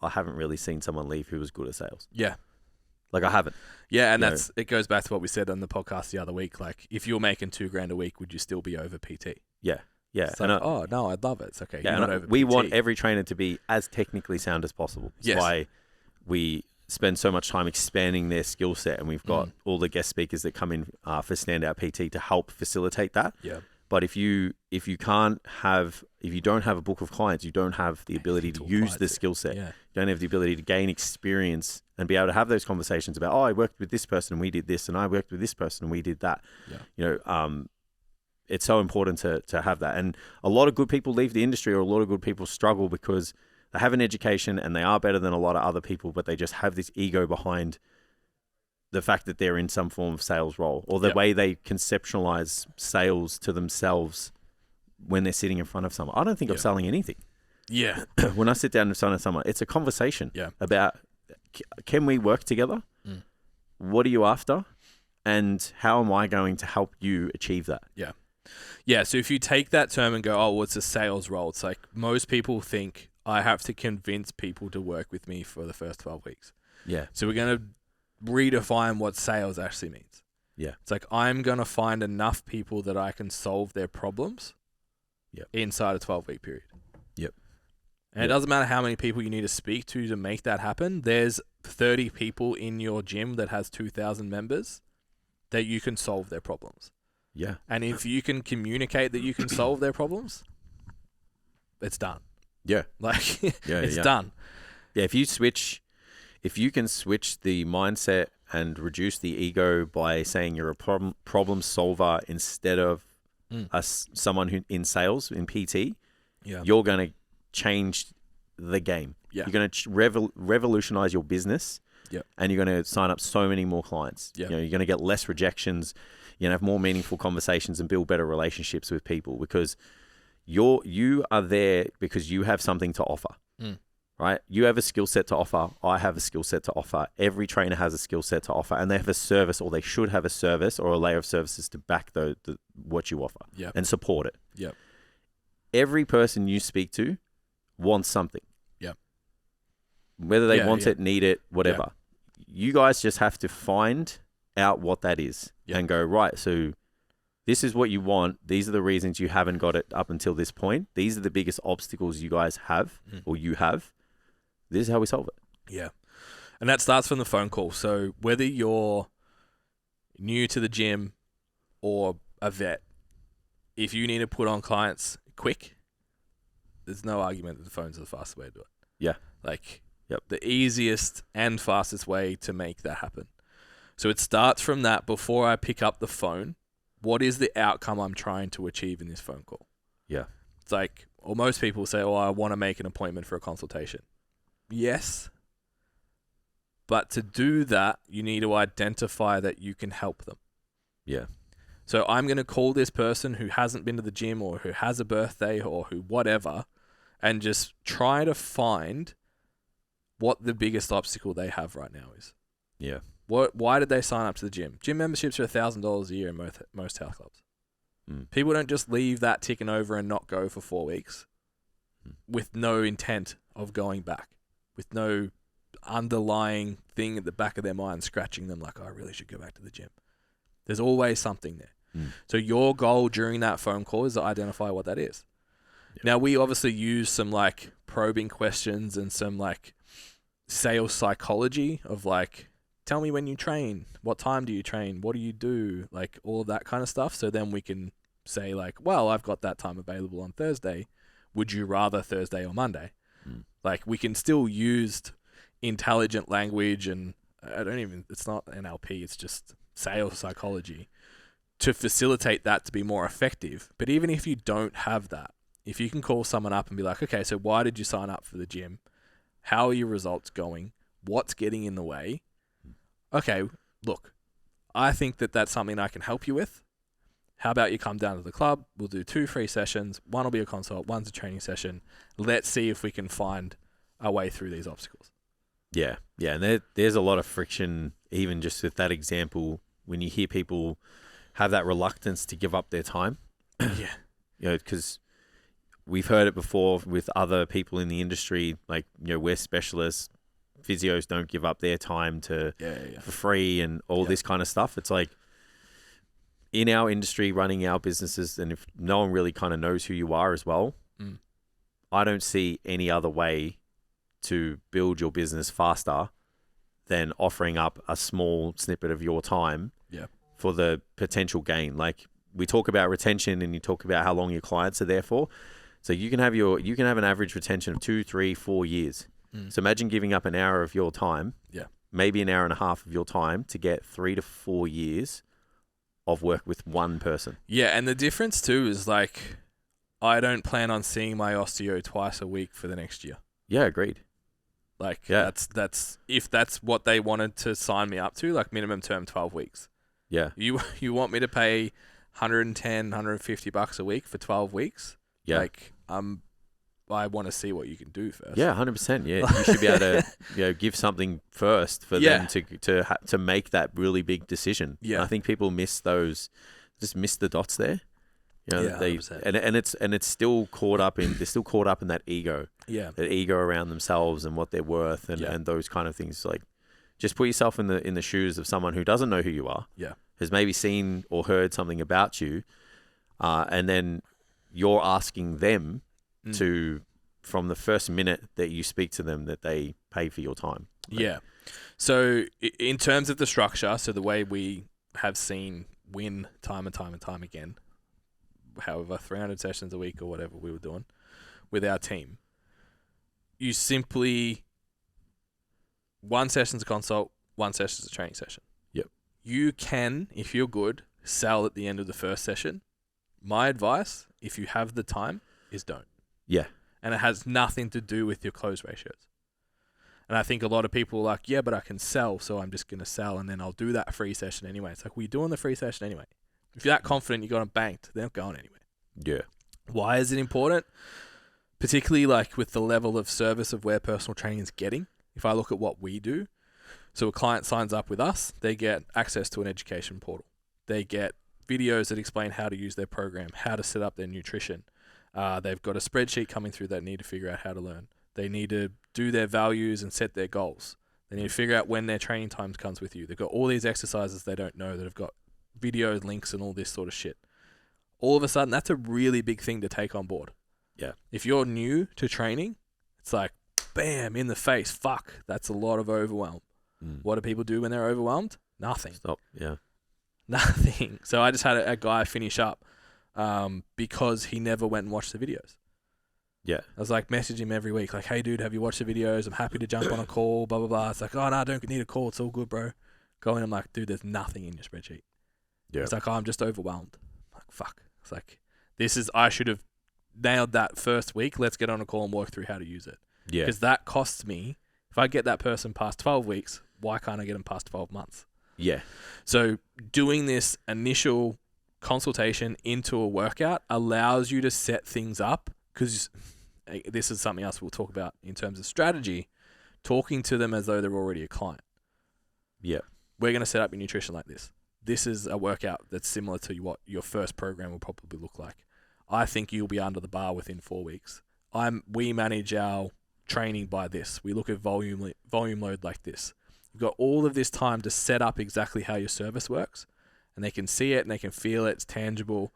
I haven't really seen someone leave who was good at sales. Yeah. Like I haven't. Yeah, and it goes back to what we said on the podcast the other week. Like, if you're making $2,000 a week, would you still be over PT? Yeah, yeah. It's like, oh no, I'd love it. It's okay. Yeah, you're not over we PT. want every trainer to be as technically sound as possible. That's why we spend so much time expanding their skill set, and we've got all the guest speakers that come in for Standout PT to help facilitate that. Yeah. But if you don't have a book of clients, you don't have the ability to use the skill set. Yeah. You don't have the ability to gain experience and be able to have those conversations about, I worked with this person and we did this, and I worked with this person and we did that. Yeah. You know, it's so important to have that. And a lot of good people leave the industry, or a lot of good people struggle because they have an education and they are better than a lot of other people, but they just have this ego behind the fact that they're in some form of sales role, or the way they conceptualize sales to themselves when they're sitting in front of someone. I don't think I'm selling anything. Yeah. When I sit down in front of someone, it's a conversation about, can we work together? What are you after? And how am I going to help you achieve that? Yeah. Yeah. So if you take that term and go, oh, well, it's a sales role. It's like most people think I have to convince people to work with me for the first 12 weeks. Yeah. So we're going to redefine what sales actually means. Yeah. It's like, I'm going to find enough people that I can solve their problems inside a 12-week period. Yep. And it doesn't matter how many people you need to speak to make that happen. There's 30 people in your gym that has 2,000 members that you can solve their problems. Yeah. And if you can communicate that you can solve their problems, it's done. Yeah. Like, it's done. Yeah. If you can switch the mindset and reduce the ego by saying you're a problem solver instead of someone who in sales, in PT, you're going to change the game. Yeah. You're going to revolutionize your business, and you're going to sign up so many more clients. You know, you're going to get less rejections. You're going to have more meaningful conversations and build better relationships with people, because you are there because you have something to offer. Right? You have a skill set to offer. I have a skill set to offer. Every trainer has a skill set to offer, and they have a service, or they should have a service or a layer of services to back what you offer and support it. Yep. Every person you speak to wants something. Yep. Whether they want it, need it, whatever. You guys just have to find out what that is and go, right, so this is what you want. These are the reasons you haven't got it up until this point. These are the biggest obstacles you guys have or you have. This is how we solve it. Yeah. And that starts from the phone call. So whether you're new to the gym or a vet, if you need to put on clients quick, there's no argument that the phones are the fastest way to do it. Yeah. Like the easiest and fastest way to make that happen. So it starts from that. Before I pick up the phone, what is the outcome I'm trying to achieve in this phone call? Yeah. It's like, or most people say, oh, I want to make an appointment for a consultation. Yes. But to do that, you need to identify that you can help them. Yeah. So I'm going to call this person who hasn't been to the gym or who has a birthday or who whatever, and just try to find what the biggest obstacle they have right now is. Yeah. Why did they sign up to the gym? Gym memberships are $1,000 a year in most health clubs. People don't just leave that ticking over and not go for 4 weeks with no intent of going back, with no underlying thing at the back of their mind scratching them like, oh, I really should go back to the gym. There's always something there. So your goal during that phone call is to identify what that is. Yep. Now, we obviously use some like probing questions and some like sales psychology of like, tell me when you train, what time do you train, what do you do, like all of that kind of stuff. So then we can say like, well, I've got that time available on Thursday. Would you rather Thursday or Monday? Like we can still use intelligent language and it's not NLP, it's just sales psychology to facilitate that to be more effective. But even if you don't have that, if you can call someone up and be like, okay, so why did you sign up for the gym? How are your results going? What's getting in the way? Okay, look, I think that that's something I can help you with. How about you come down to the club? We'll do 2 free sessions. One will be a consult, one's a training session. Let's see if we can find our way through these obstacles. Yeah. And there's a lot of friction, even just with that example, when you hear people have that reluctance to give up their time. Yeah. Because we've heard it before with other people in the industry, like, we're specialists. Physios don't give up their time for free and all this kind of stuff. It's like, in our industry, running our businesses, and if no one really kind of knows who you are as well, I don't see any other way to build your business faster than offering up a small snippet of your time for the potential gain. Like we talk about retention and you talk about how long your clients are there for. So you can have an average retention of 2, 3, 4 years. So imagine giving up an hour of your time, maybe an hour and a half of your time to get 3 to 4 years of work with one person. Yeah, and the difference too is like, I don't plan on seeing my osteo twice a week for the next year. Yeah, agreed. Like that's if that's what they wanted to sign me up to, like minimum term 12 weeks. Yeah. You want me to pay $110, $150 a week for 12 weeks? Yeah. Like I want to see what you can do first. Yeah, 100%. Yeah, you should be able to give something first for them to make that really big decision. Yeah, and I think people miss the dots there. And it's still caught up in that ego. Yeah, that ego around themselves and what they're worth and those kind of things. Like, just put yourself in the shoes of someone who doesn't know who you are. Yeah, has maybe seen or heard something about you, and then you're asking them to, from the first minute that you speak to them, that they pay for your time. Yeah. So in terms of the structure, so the way we have seen win time and time and time again, however, 300 sessions a week or whatever we were doing with our team, you simply, 1 session's a consult, 1 session's a training session. Yep. You can, if you're good, sell at the end of the first session. My advice, if you have the time, is don't. Yeah. And it has nothing to do with your close ratios. And I think a lot of people are like, yeah, but I can sell, so I'm just going to sell and then I'll do that free session anyway. It's like, well, you're doing the free session anyway. If you're that confident you got them banked, they're not going anywhere. Yeah. Why is it important? Particularly like with the level of service of where personal training is getting. If I look at what we do, so a client signs up with us, they get access to an education portal. They get videos that explain how to use their program, how to set up their nutrition. They've got a spreadsheet coming through that need to figure out how to learn. They need to do their values and set their goals. They need to figure out when their training times comes with you. They've got all these exercises they don't know that have got videos, links, and all this sort of shit. All of a sudden, that's a really big thing to take on board. Yeah. If you're new to training, it's like, bam, in the face. Fuck, that's a lot of overwhelm. What do people do when they're overwhelmed? Nothing. Stop. Yeah. Nothing. So I just had a guy finish up because he never went and watched the videos. Yeah. I was like, message him every week, like, hey, dude, have you watched the videos? I'm happy to jump on a call, blah, blah, blah. It's like, oh, no, I don't need a call. It's all good, bro. Go in. I'm like, dude, there's nothing in your spreadsheet. Yeah. It's like, oh, I'm just overwhelmed. I'm like, fuck. It's like, I should have nailed that first week. Let's get on a call and work through how to use it. Yeah. Because that costs me. If I get that person past 12 weeks, why can't I get them past 12 months? Yeah. So doing this initial consultation into a workout allows you to set things up, because this is something else we'll talk about in terms of strategy, talking to them as though they're already a client. Yeah. We're going to set up your nutrition like this. this is a workout that's similar to what your first program will probably look like. I think you'll be under the bar within 4 weeks. We manage our training by this. We look at volume load like this. You've got all of this time to set up exactly how your service works, and they can see it and they can feel it. It's tangible.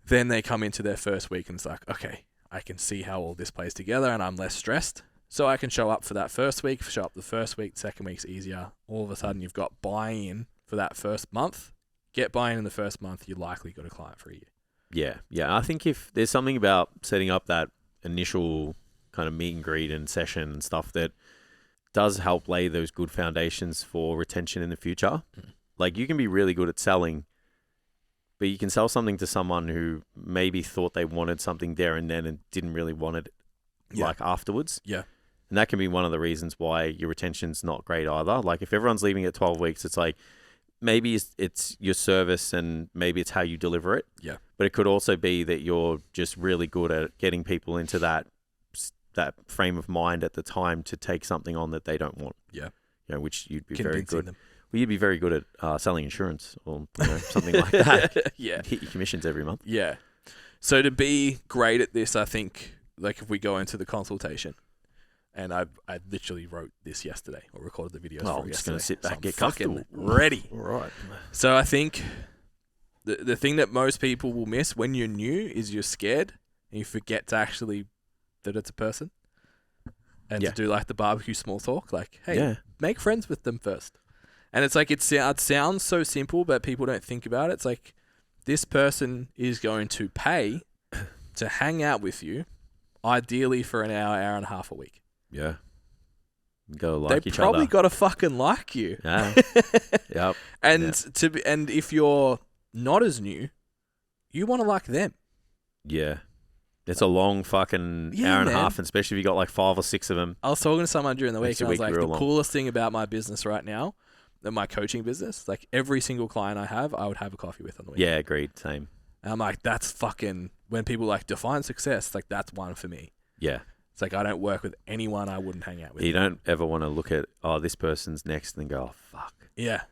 Then they come into their first week and it's like, okay, I can see how all this plays together and I'm less stressed. So I can show up for that first week, show up the first week, second week's easier. All of a sudden you've got buy-in for that first month. Get buy-in in the first month, you're likely got a client for a year. Yeah. I think if there's something about setting up that initial kind of meet and greet and session and stuff that does help lay those good foundations for retention in the future. Like, you can be really good at selling, but you can sell something to someone who maybe thought they wanted something there and then and didn't really want it like afterwards. Yeah. And that can be one of the reasons why your retention's not great either. Like, if everyone's leaving at 12 weeks, it's like, maybe it's your service and maybe it's how you deliver it. Yeah. But it could also be that you're just really good at getting people into that frame of mind at the time to take something on that they don't want. Yeah. You know, which you'd be Convincing very good. them. Well, you'd be very good at selling insurance or something like that. Yeah. You'd hit your commissions every month. Yeah. So to be great at this, I think, like, if we go into the consultation, and I literally wrote this yesterday or recorded the videos for I'm just going to sit back and get fucking comfortable. ready. All right. So I think the thing that most people will miss when you're new is you're scared and you forget to actually that it's a person and to do like the barbecue small talk. Like, hey, make friends with them first. And it's like, it sounds so simple, but people don't think about it. It's like, this person is going to pay to hang out with you, ideally for an hour and a half a week. Yeah. Go like they each probably other. got to fucking like you. Yeah. Yep. And if you're not as new, you want to like them. Yeah. It's a long fucking hour and a half, and especially if you got like 5 or 6 of them. I was talking to someone during the week, and I was like, the long. coolest thing about my business right now, my coaching business, like, every single client I would have a coffee with on the weekend. Yeah, agreed. Same. And I'm like, that's fucking, when people like define success, like, that's one for me. Yeah. It's like, I don't work with anyone I wouldn't hang out with. You don't ever want to look at, this person's next and go, oh, fuck. Yeah.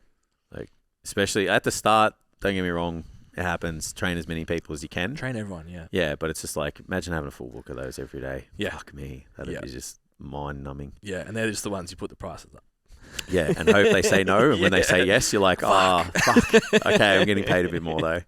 Like, especially at the start, don't get me wrong, it happens. Train as many people as you can. Train everyone, yeah. Yeah, but it's just like, imagine having a full book of those every day. Yeah. Fuck me. That'd be just mind-numbing. Yeah, and they're just the ones you put the prices up. Yeah, and hope they say no, and when they say yes, you're like, fuck. Okay, I'm getting paid a bit more, though.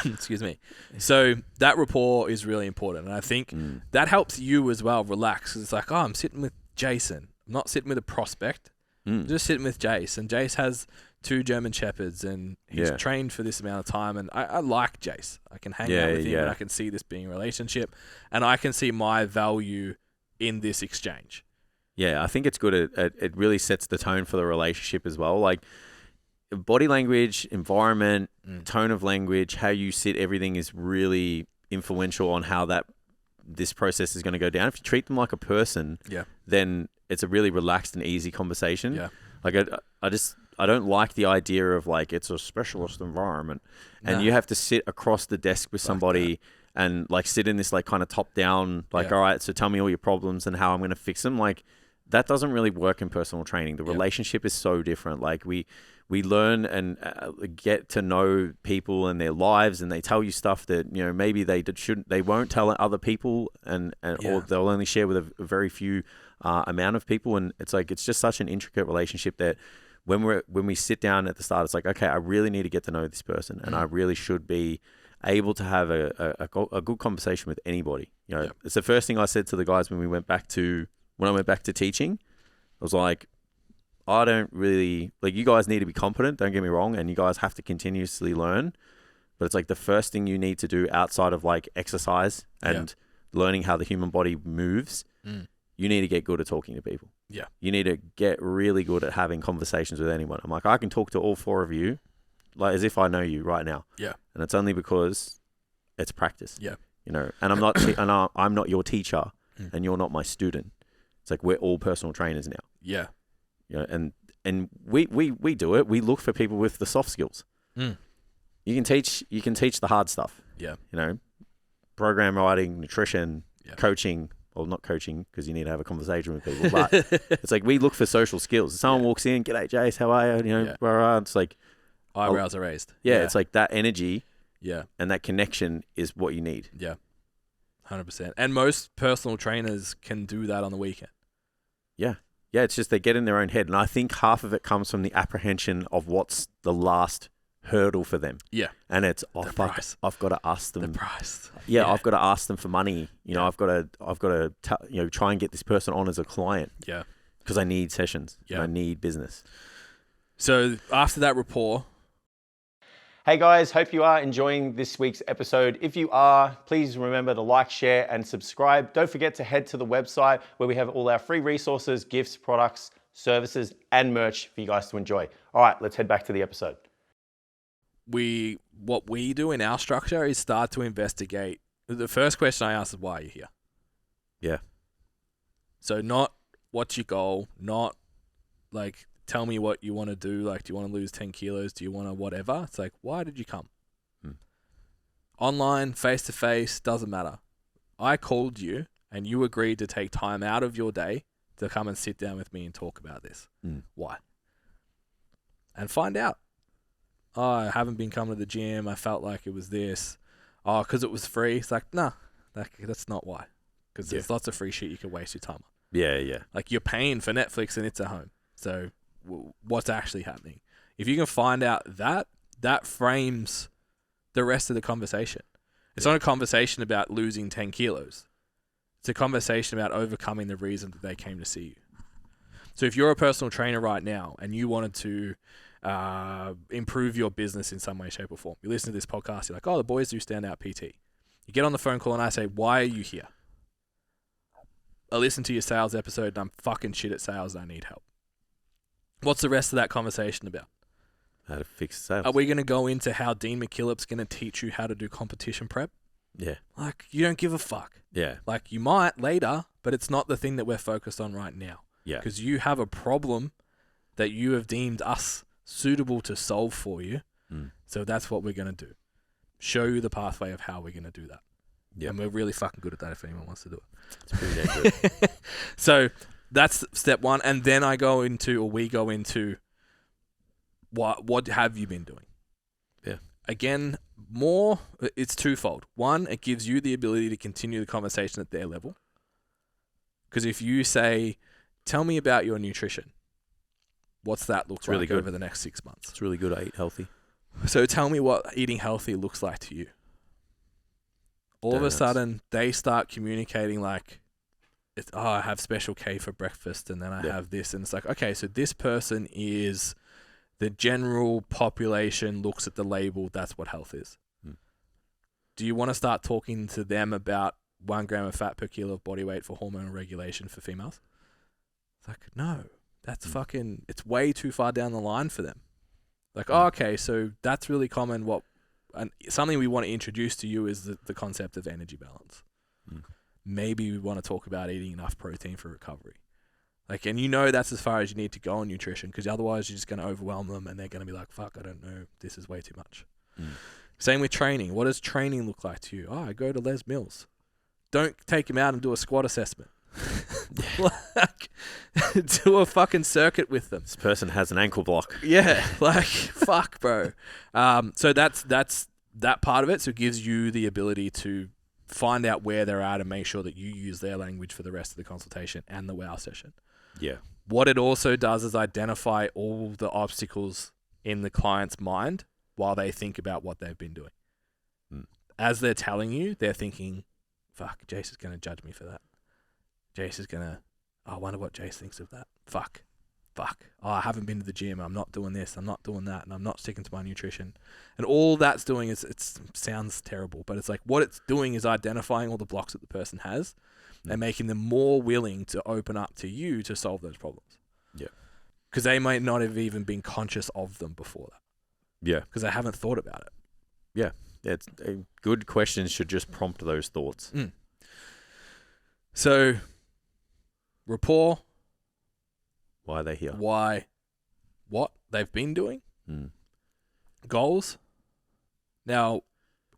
Excuse me. So that rapport is really important, and I think that helps you as well relax. It's like, I'm sitting with Jason. I'm not sitting with a prospect. I'm just sitting with Jace, and Jace has 2 German Shepherds, and he's trained for this amount of time, and I like Jace. I can hang out with him, and I can see this being a relationship, and I can see my value in this exchange. Yeah, I think it's good. It really sets the tone for the relationship as well. Like, body language, environment, tone of language, how you sit, everything is really influential on how this process is going to go down. If you treat them like a person, then it's a really relaxed and easy conversation. Yeah. Like, I don't like the idea of like, it's a specialist environment and you have to sit across the desk with somebody and like sit in this like kind of top down, like, all right, so tell me all your problems and how I'm going to fix them. Like, that doesn't really work in personal training. The relationship is so different. Like, we learn and get to know people and their lives, and they tell you stuff that, maybe they won't tell other people, or they'll only share with a very few amount of people. And it's like, it's just such an intricate relationship that when we sit down at the start, it's like, okay, I really need to get to know this person, and I really should be able to have a good conversation with anybody. It's the first thing I said to the guys when I went back to teaching. I was like, I don't really, like, you guys need to be competent, don't get me wrong, and you guys have to continuously learn, but it's like the first thing you need to do outside of like exercise and learning how the human body moves, you need to get good at talking to people. Yeah. You need to get really good at having conversations with anyone. I'm like, I can talk to all 4 of you like as if I know you right now. Yeah. And it's only because it's practice. Yeah. And I'm not I'm not your teacher and you're not my student. It's like, we're all personal trainers now. Yeah. And we do it. We look for people with the soft skills. You can teach the hard stuff. Yeah. Program writing, nutrition, coaching, well, not coaching because you need to have a conversation with people, but it's like we look for social skills. If someone walks in, "G'day, Jace, how are you?" You know, rah, it's like eyebrows are raised. Yeah, it's like that energy. Yeah. And that connection is what you need. Yeah. 100%. And most personal trainers can do that on the weekend. Yeah. Yeah, it's just they get in their own head. And I think half of it comes from the apprehension of what's the last hurdle for them. Yeah. And it's, I've got to ask them. The price. Yeah, I've got to ask them for money. You know, I've got to try and get this person on as a client. Yeah. Because I need sessions. Yeah. And I need business. So after that rapport. Hey guys, hope you are enjoying this week's episode. If you are, please remember to like, share, and subscribe. Don't forget to head to the website where we have all our free resources, gifts, products, services, and merch for you guys to enjoy. All right, let's head back to the episode. What we do in our structure is start to investigate. The first question I ask is, why are you here? Yeah. So not what's your goal, not like, tell me what you want to do. Like, do you want to lose 10 kilos? Do you want to whatever? It's like, why did you come? Online, face-to-face, doesn't matter. I called you and you agreed to take time out of your day to come and sit down with me and talk about this. Why? And find out. Oh, I haven't been coming to the gym. I felt like it was this. Oh, because it was free. It's like, nah, that's not why. Because there's lots of free shit you can waste your time on. Yeah, yeah. Like, you're paying for Netflix and it's at home. So what's actually happening? If you can find out that frames the rest of the conversation. It's not a conversation about losing 10 kilos. It's a conversation about overcoming the reason that they came to see you. So if you're a personal trainer right now and you wanted to improve your business in some way, shape, or form, you listen to this podcast, you're like, oh, the boys do Standout PT. You get on the phone call and I say, why are you here? I listen to your sales episode and I'm fucking shit at sales and I need help. What's the rest of that conversation about? How to fix sales. Are we going to go into how Dean McKillop's going to teach you how to do competition prep? Yeah. Like, you don't give a fuck. Yeah. Like, you might later, but it's not the thing that we're focused on right now. Yeah. Because you have a problem that you have deemed us suitable to solve for you. So that's what we're going to do. Show you the pathway of how we're going to do that. Yeah. And we're really fucking good at that if anyone wants to do it. It's pretty damn good. So that's step one. And then we go into what have you been doing? Yeah. Again, it's twofold. One, it gives you the ability to continue the conversation at their level. Because if you say, tell me about your nutrition, what's that look like over the next 6 months? It's really good. I eat healthy. So tell me what eating healthy looks like to you. All of a sudden, they start communicating like, I have Special K for breakfast and then I have this. And it's like, okay, so this person is the general population looks at the label. That's what health is. Do you want to start talking to them about 1 gram of fat per kilo of body weight for hormonal regulation for females? It's like, no, that's fucking, it's way too far down the line for them. Like, oh, okay, so that's really common. And something we want to introduce to you is the concept of energy balance. Maybe we want to talk about eating enough protein for recovery. Like, and that's as far as you need to go on nutrition, because otherwise you're just going to overwhelm them and they're going to be like, fuck, I don't know, this is way too much. Same with training. What does training look like to you? Oh, I go to Les Mills. Don't take him out and do a squat assessment. Like, do a fucking circuit with them. This person has an ankle block. Yeah, like, fuck, bro. So that's that part of it. So it gives you the ability to find out where they're at and make sure that you use their language for the rest of the consultation and the wow session. Yeah. What it also does is identify all the obstacles in the client's mind while they think about what they've been doing. As they're telling you, they're thinking, fuck, Jace is going to judge me for that. Jace is going to, I wonder what Jace thinks of that. Fuck. Oh, I haven't been to the gym. I'm not doing this. I'm not doing that. And I'm not sticking to my nutrition. And all that's doing is, it sounds terrible, but it's like what it's doing is identifying all the blocks that the person has and making them more willing to open up to you to solve those problems. Yeah. Because they might not have even been conscious of them before that. Yeah. Because they haven't thought about it. Yeah. It's good questions should just prompt those thoughts. So, rapport. Why are they here? Why? What they've been doing. Goals. Now,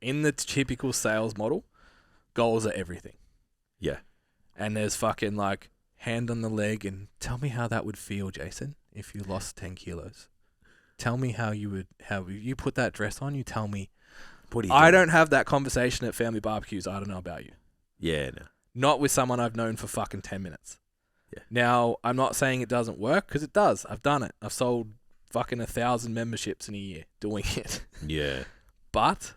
in the typical sales model, goals are everything. Yeah. and there's fucking like hand on the leg and tell me how that would feel, Jason, if you lost 10 kilos. Tell me how you put that dress on. You tell me. I don't have that conversation at family barbecues. I don't know about you. Yeah, no. Not with someone I've known for fucking 10 minutes. Yeah. Now, I'm not saying it doesn't work, because it does. I've done it. I've sold fucking 1,000 memberships in a year doing it. Yeah. But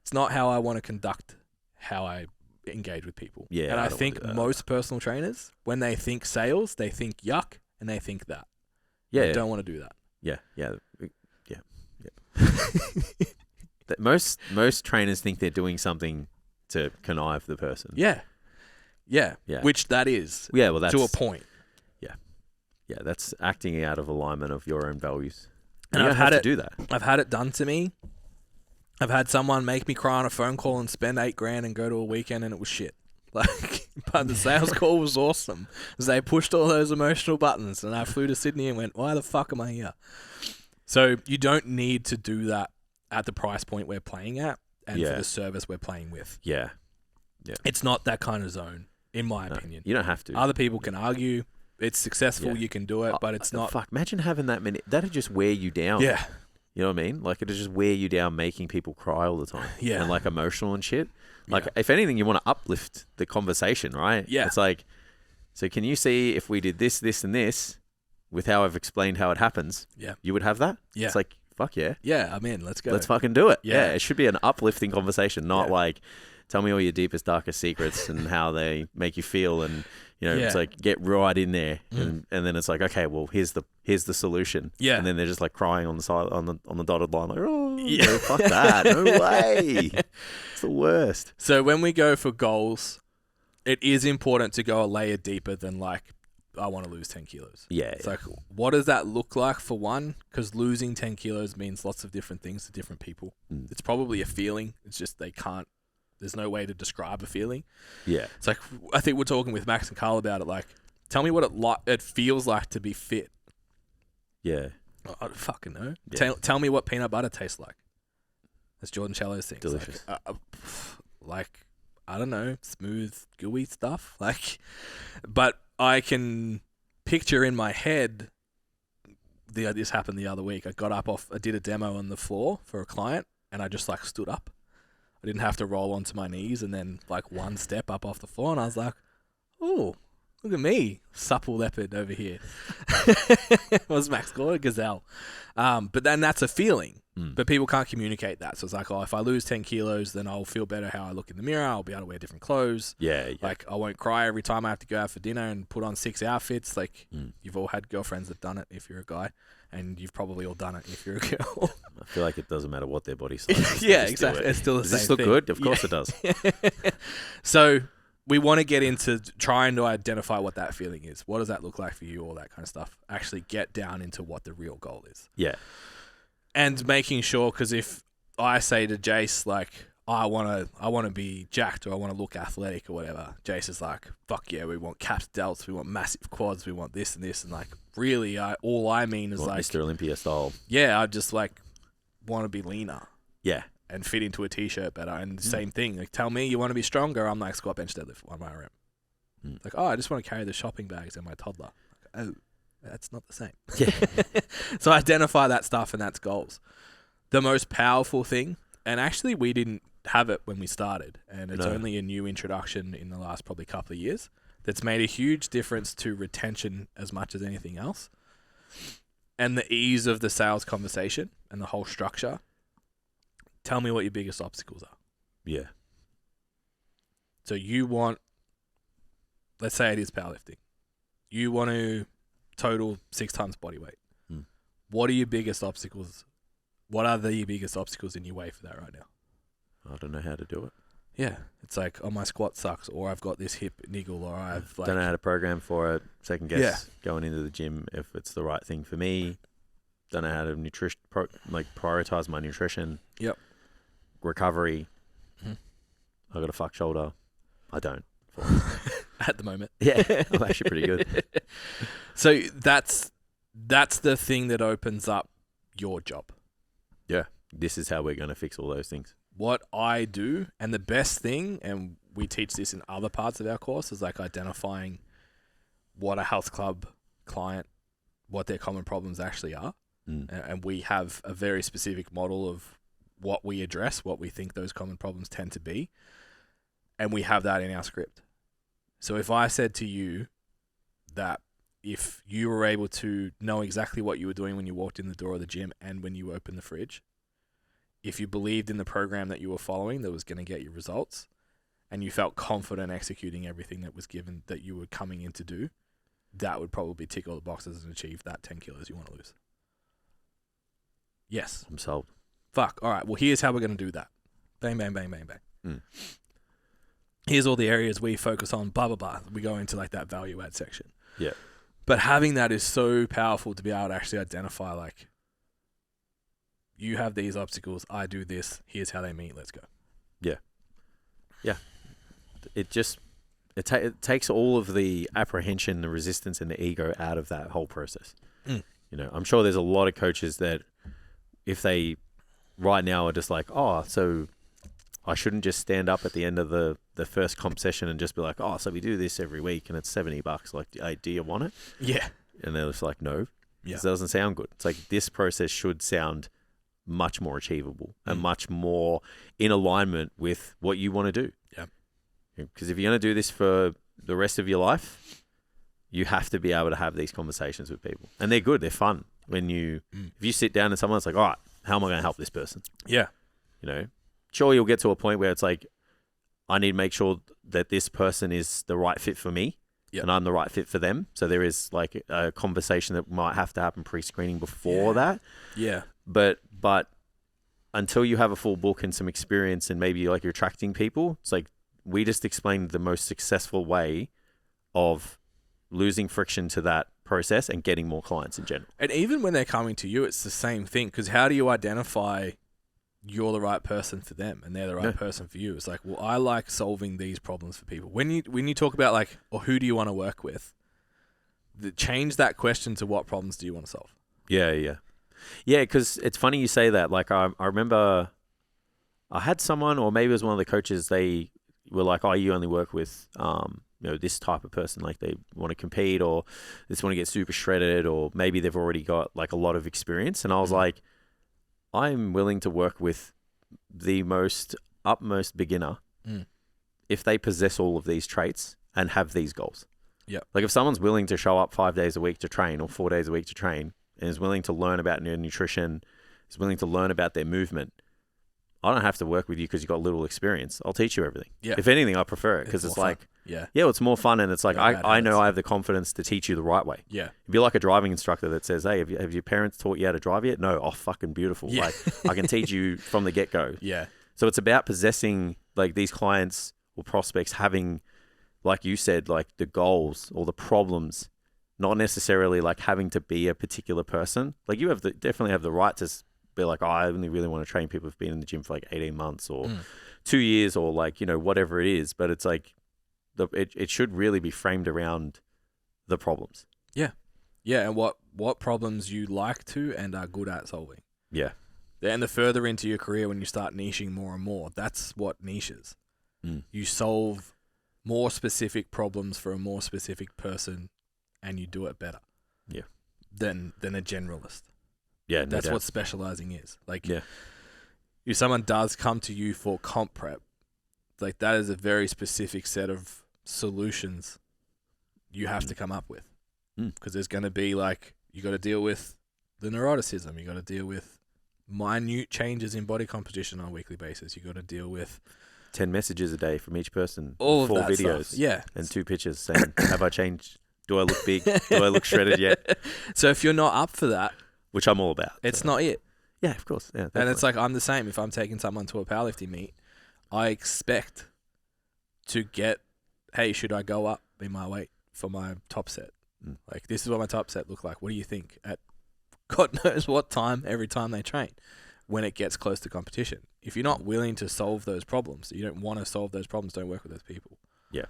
it's not how I want to conduct how I engage with people. Yeah. And I think most personal trainers, when they think sales, they think yuck, and they think that. Yeah. They don't want to do that. Yeah. Yeah. Most trainers think they're doing something to connive the person. Yeah. Which that is. Yeah, well, that's to a point. Yeah, that's acting out of alignment of your own values. And I've had to do that. I've had it done to me. I've had someone make me cry on a phone call and spend $8,000 and go to a weekend, and it was shit. Like, but the sales call was awesome because they pushed all those emotional buttons, and I flew to Sydney and went, why the fuck am I here? So you don't need to do that at the price point we're playing at and for the service we're playing with. Yeah. It's not that kind of zone, in my opinion. You don't have to. Other people can argue. It's successful, you can do it, but it's not. Fuck, imagine having that many. That'd just wear you down. Yeah. You know what I mean? Like, it'd just wear you down, making people cry all the time. Yeah. And, like, emotional and shit. Like, if anything, you want to uplift the conversation, right? Yeah. It's like, so can you see if we did this, this, and this with how I've explained how it happens? Yeah. You would have that? Yeah. It's like, fuck yeah. Yeah, I'm in. Let's go. Let's fucking do it. Yeah. It should be an uplifting conversation, not like, tell me all your deepest, darkest secrets and how they make you feel, and it's like, get right in there, and then it's like, okay, well, here's the solution, and then they're just like crying on the side on the dotted line, like, no, fuck that, no way, it's the worst. So when we go for goals, it is important to go a layer deeper than like, I want to lose 10 kilos. Yeah, it's like, what does that look like for one? Because losing 10 kilos means lots of different things to different people. It's probably a feeling. It's just there's no way to describe a feeling. Yeah. It's like, I think we're talking with Max and Carl about it. Like, tell me what it feels like to be fit. Yeah. I don't fucking know. Yeah. Tell me what peanut butter tastes like. That's Jordan Challo's thing. Delicious. Like, I don't know, smooth, gooey stuff. Like, but I can picture in my head, this happened the other week. I got up I did a demo on the floor for a client, and I just like stood up. I didn't have to roll onto my knees and then like one step up off the floor, and I was like, oh, look at me, supple leopard over here. What's Max called? A gazelle. But then that's a feeling, but people can't communicate that. So it's like, if I lose 10 kilos, then I'll feel better how I look in the mirror. I'll be able to wear different clothes. Yeah. Like, I won't cry every time I have to go out for dinner and put on 6 outfits. Like, you've all had girlfriends that done it if you're a guy, and you've probably all done it if you're a girl. I feel like it doesn't matter what their body size is. Yeah, exactly. It's still the same thing. Does this look good? Of course it does. So we want to get into trying to identify what that feeling is. What does that look like for you? All that kind of stuff. Actually get down into what the real goal is. Yeah. And making sure, because if I say to Jace, like, I want to be jacked, or I want to look athletic or whatever, Jace is like, fuck yeah, we want capped delts, we want massive quads, we want this and this. And like, really, all I mean is like Mr. Olympia style. Yeah, I just like want to be leaner. Yeah. And fit into a t-shirt better. And the same thing. Like, tell me you want to be stronger. I'm like, squat, bench, deadlift, 1 RM. Like, I just want to carry the shopping bags and my toddler. Like, oh, that's not the same. Yeah. So identify that stuff, and that's goals. The most powerful thing, and actually we didn't have it when we started, and it's only a new introduction in the last probably couple of years that's made a huge difference to retention as much as anything else, and the ease of the sales conversation and the whole structure. Tell me what your biggest obstacles are. Yeah. So you want, let's say it is powerlifting. You want to total 6 times body weight. What are your biggest obstacles? What are the biggest obstacles in your way for that right now? I don't know how to do it. Yeah. It's like, my squat sucks, or I've got this hip niggle, or I've like... Don't know how to program for it. Second guess going into the gym if it's the right thing for me. Don't know how to prioritize my nutrition. Yep. Recovery. I got a fuck shoulder. I don't. At the moment. Yeah, I'm actually pretty good. So that's the thing that opens up your job. Yeah. This is how we're going to fix all those things. What I do, and the best thing, and we teach this in other parts of our course, is like identifying what a health club client, what their common problems actually are. And we have a very specific model of what we address, what we think those common problems tend to be. And we have that in our script. So if I said to you that if you were able to know exactly what you were doing when you walked in the door of the gym and when you opened the fridge, if you believed in the program that you were following that was going to get you results, and you felt confident executing everything that was given that you were coming in to do, that would probably tick all the boxes and achieve that 10 kilos you want to lose. Yes. I'm sold. Fuck. All right. Well, here's how we're going to do that. Bang, bang, bang, bang, bang. Here's all the areas we focus on, blah, blah, blah. We go into like that value add section. Yeah. But having that is so powerful to be able to actually identify, like, you have these obstacles, I do this, here's how they meet, let's go. Yeah. Yeah. It takes all of the apprehension, the resistance, and the ego out of that whole process. You know, I'm sure there's a lot of coaches that if they right now are just like, oh, so I shouldn't just stand up at the end of the first comp session and just be like, oh, so we do this every week and it's $70. Like, do you want it? Yeah. And they're just like, no. Yeah. It doesn't sound good. It's like this process should sound much more achievable and much more in alignment with what you want to do. Yeah. Because if you're going to do this for the rest of your life, you have to be able to have these conversations with people. And they're good. They're fun. When you, if you sit down and someone's like, all right, how am I going to help this person? Yeah. You know, sure, you'll get to a point where it's like, I need to make sure that this person is the right fit for me and I'm the right fit for them. So there is like a conversation that might have to happen pre-screening before that. Yeah. But until you have a full book and some experience and maybe like you're attracting people, it's like we just explained the most successful way of losing friction to that process and getting more clients in general. And even when they're coming to you, it's the same thing. Because how do you identify you're the right person for them and they're the right person for you? It's like, well, I like solving these problems for people. When you talk about like, or who do you want to work with, change that question to what problems do you want to solve? Yeah, because it's funny you say that. Like I remember I had someone, or maybe it was one of the coaches, they were like, oh, you only work with this type of person, like they want to compete or they just want to get super shredded, or maybe they've already got like a lot of experience. And I was like, I'm willing to work with the utmost beginner if they possess all of these traits and have these goals. Yeah. Like if someone's willing to show up 5 days a week to train or 4 days a week to train and is willing to learn about their nutrition, is willing to learn about their movement, I don't have to work with you because you've got little experience. I'll teach you everything. Yeah. If anything, I prefer it because it's like, it's more fun. And it's like, I know I have the confidence to teach you the right way. Yeah. It'd be like a driving instructor that says, hey, have your parents taught you how to drive yet? No. Oh, fucking beautiful. Yeah. Like I can teach you from the get-go. Yeah. So it's about possessing like these clients or prospects having, like you said, like the goals or the problems, not necessarily like having to be a particular person. Like you definitely have the right to be like, oh, I only really want to train people who've been in the gym for like 18 months or 2 years or like, whatever it is. But it's like, it should really be framed around the problems. Yeah. Yeah. And what problems you like to and are good at solving. Yeah. And the further into your career, when you start niching more and more, that's what niches. You solve more specific problems for a more specific person and you do it better. Yeah. Than a generalist. Yeah, that's what specializing is. Like, if someone does come to you for comp prep, like that is a very specific set of solutions you have to come up with. Because there's going to be like, you got to deal with the neuroticism. You got to deal with minute changes in body composition on a weekly basis. You got to deal with 10 messages a day from each person. All of 4 that videos. Stuff. Yeah. And 2 pictures saying, have I changed? Do I look big? Do I look shredded yet? So if you're not up for that, which I'm all about. It's not it. Yeah, of course. Yeah, and it's like, I'm the same. If I'm taking someone to a powerlifting meet, I expect to get, hey, should I go up in my weight for my top set? Like, this is what my top set look like. What do you think? At God knows what time, every time they train, when it gets close to competition. If you're not willing to solve those problems, you don't want to solve those problems, don't work with those people. Yeah.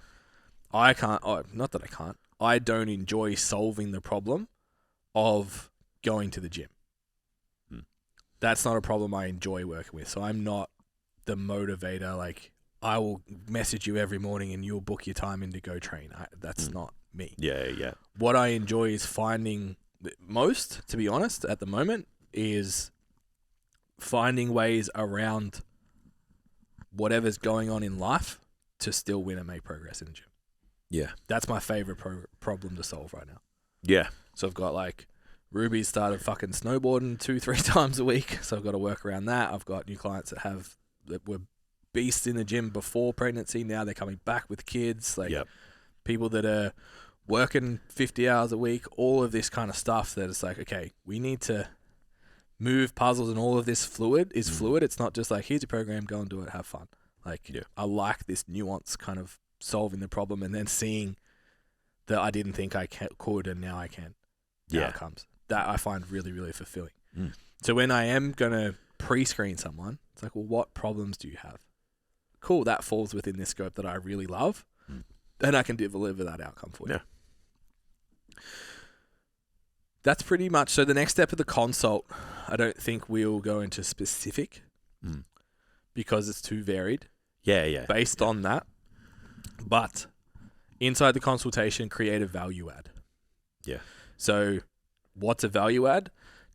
I can't, not that I can't, I don't enjoy solving the problem of going to the gym. That's not a problem I enjoy working with. So I'm not the motivator. Like, I will message you every morning and you'll book your time in to go train. That's not me. Yeah. What I enjoy is finding most, to be honest, at the moment, is finding ways around whatever's going on in life to still win and make progress in the gym. Yeah. That's my favorite problem to solve right now. Yeah. So I've got like Ruby started fucking snowboarding 2-3 times a week. So I've got to work around that. I've got new clients that were beasts in the gym before pregnancy. Now they're coming back with kids. Like people that are working 50 hours a week, all of this kind of stuff that it's like, okay, we need to move puzzles and all of this fluid. It's not just like, here's your program, go and do it, have fun. Like, I like this nuance kind of solving the problem and then seeing that I didn't think I could and now I can. Outcomes. That I find really, really fulfilling. So when I am going to pre-screen someone, it's like, well, what problems do you have? Cool, that falls within this scope that I really love. Then I can deliver that outcome for you. Yeah. That's pretty much. So the next step of the consult, I don't think we'll go into specific because it's too varied. Yeah. Based on that. But inside the consultation, create a value add. Yeah. So what's a value add?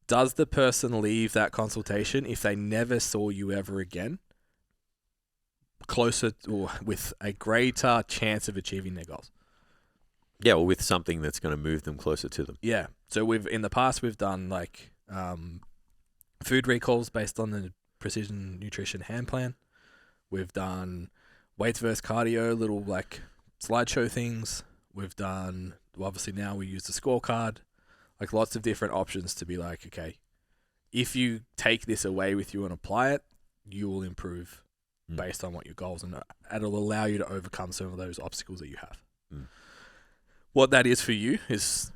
Does the person leave that consultation if they never saw you ever again closer or with a greater chance of achieving their goals? Yeah, or with something that's going to move them closer to them. Yeah. So in the past we've done like food recalls based on the precision nutrition hand plan. We've done weights versus cardio, little like slideshow things. We've done, obviously now we use the scorecard, like lots of different options to be like, okay, if you take this away with you and apply it, you will improve based on what your goals, and it'll allow you to overcome some of those obstacles that you have. What that is for you is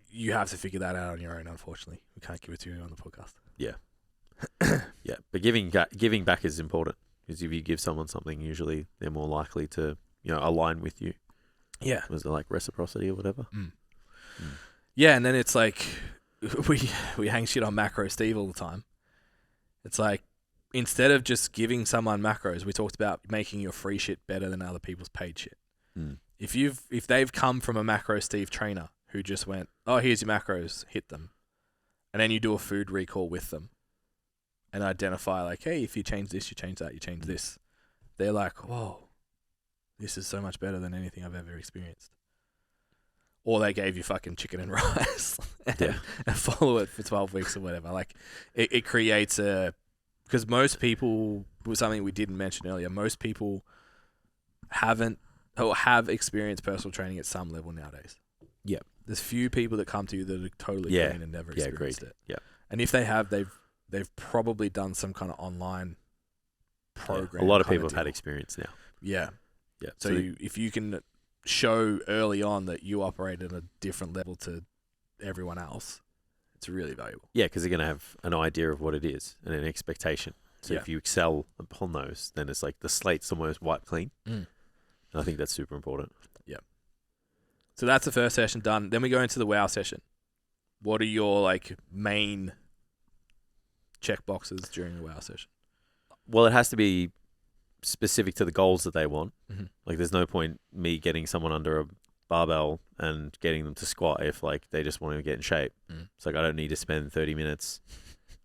you have to figure that out on your own, unfortunately. We can't give it to you on the podcast. Yeah. Yeah, but giving back is important, because if you give someone something, usually they're more likely to, align with you. Yeah. Was it like reciprocity or whatever? Yeah, and then it's like we hang shit on Macro Steve all the time. It's like, instead of just giving someone macros, we talked about making your free shit better than other people's paid shit. If they've come from a Macro Steve trainer who just went, oh, here's your macros, hit them, and then you do a food recall with them and identify like, hey, if you change this, you change that, you change this, they're like, whoa, this is so much better than anything I've ever experienced. Or they gave you fucking chicken and rice and follow it for 12 weeks or whatever. Like it creates because most people, was something we didn't mention earlier, most people haven't or have experienced personal training at some level nowadays. Yeah. There's few people that come to you that are totally clean and never experienced it. Yeah. And if they have, they've probably done some kind of online program. A lot of people have had experience now. Yeah. Yeah. So if you can show early on that you operate at a different level to everyone else, it's really valuable. Yeah, because they're going to have an idea of what it is and an expectation. So if you excel upon those, then it's like the slate's almost wiped clean. And I think that's super important. Yeah. So that's the first session done. Then we go into the wow session. What are your like main check boxes during the wow session? Well, it has to be specific to the goals that they want. Like there's no point me getting someone under a barbell and getting them to squat if like they just want to get in shape. It's like I don't need to spend 30 minutes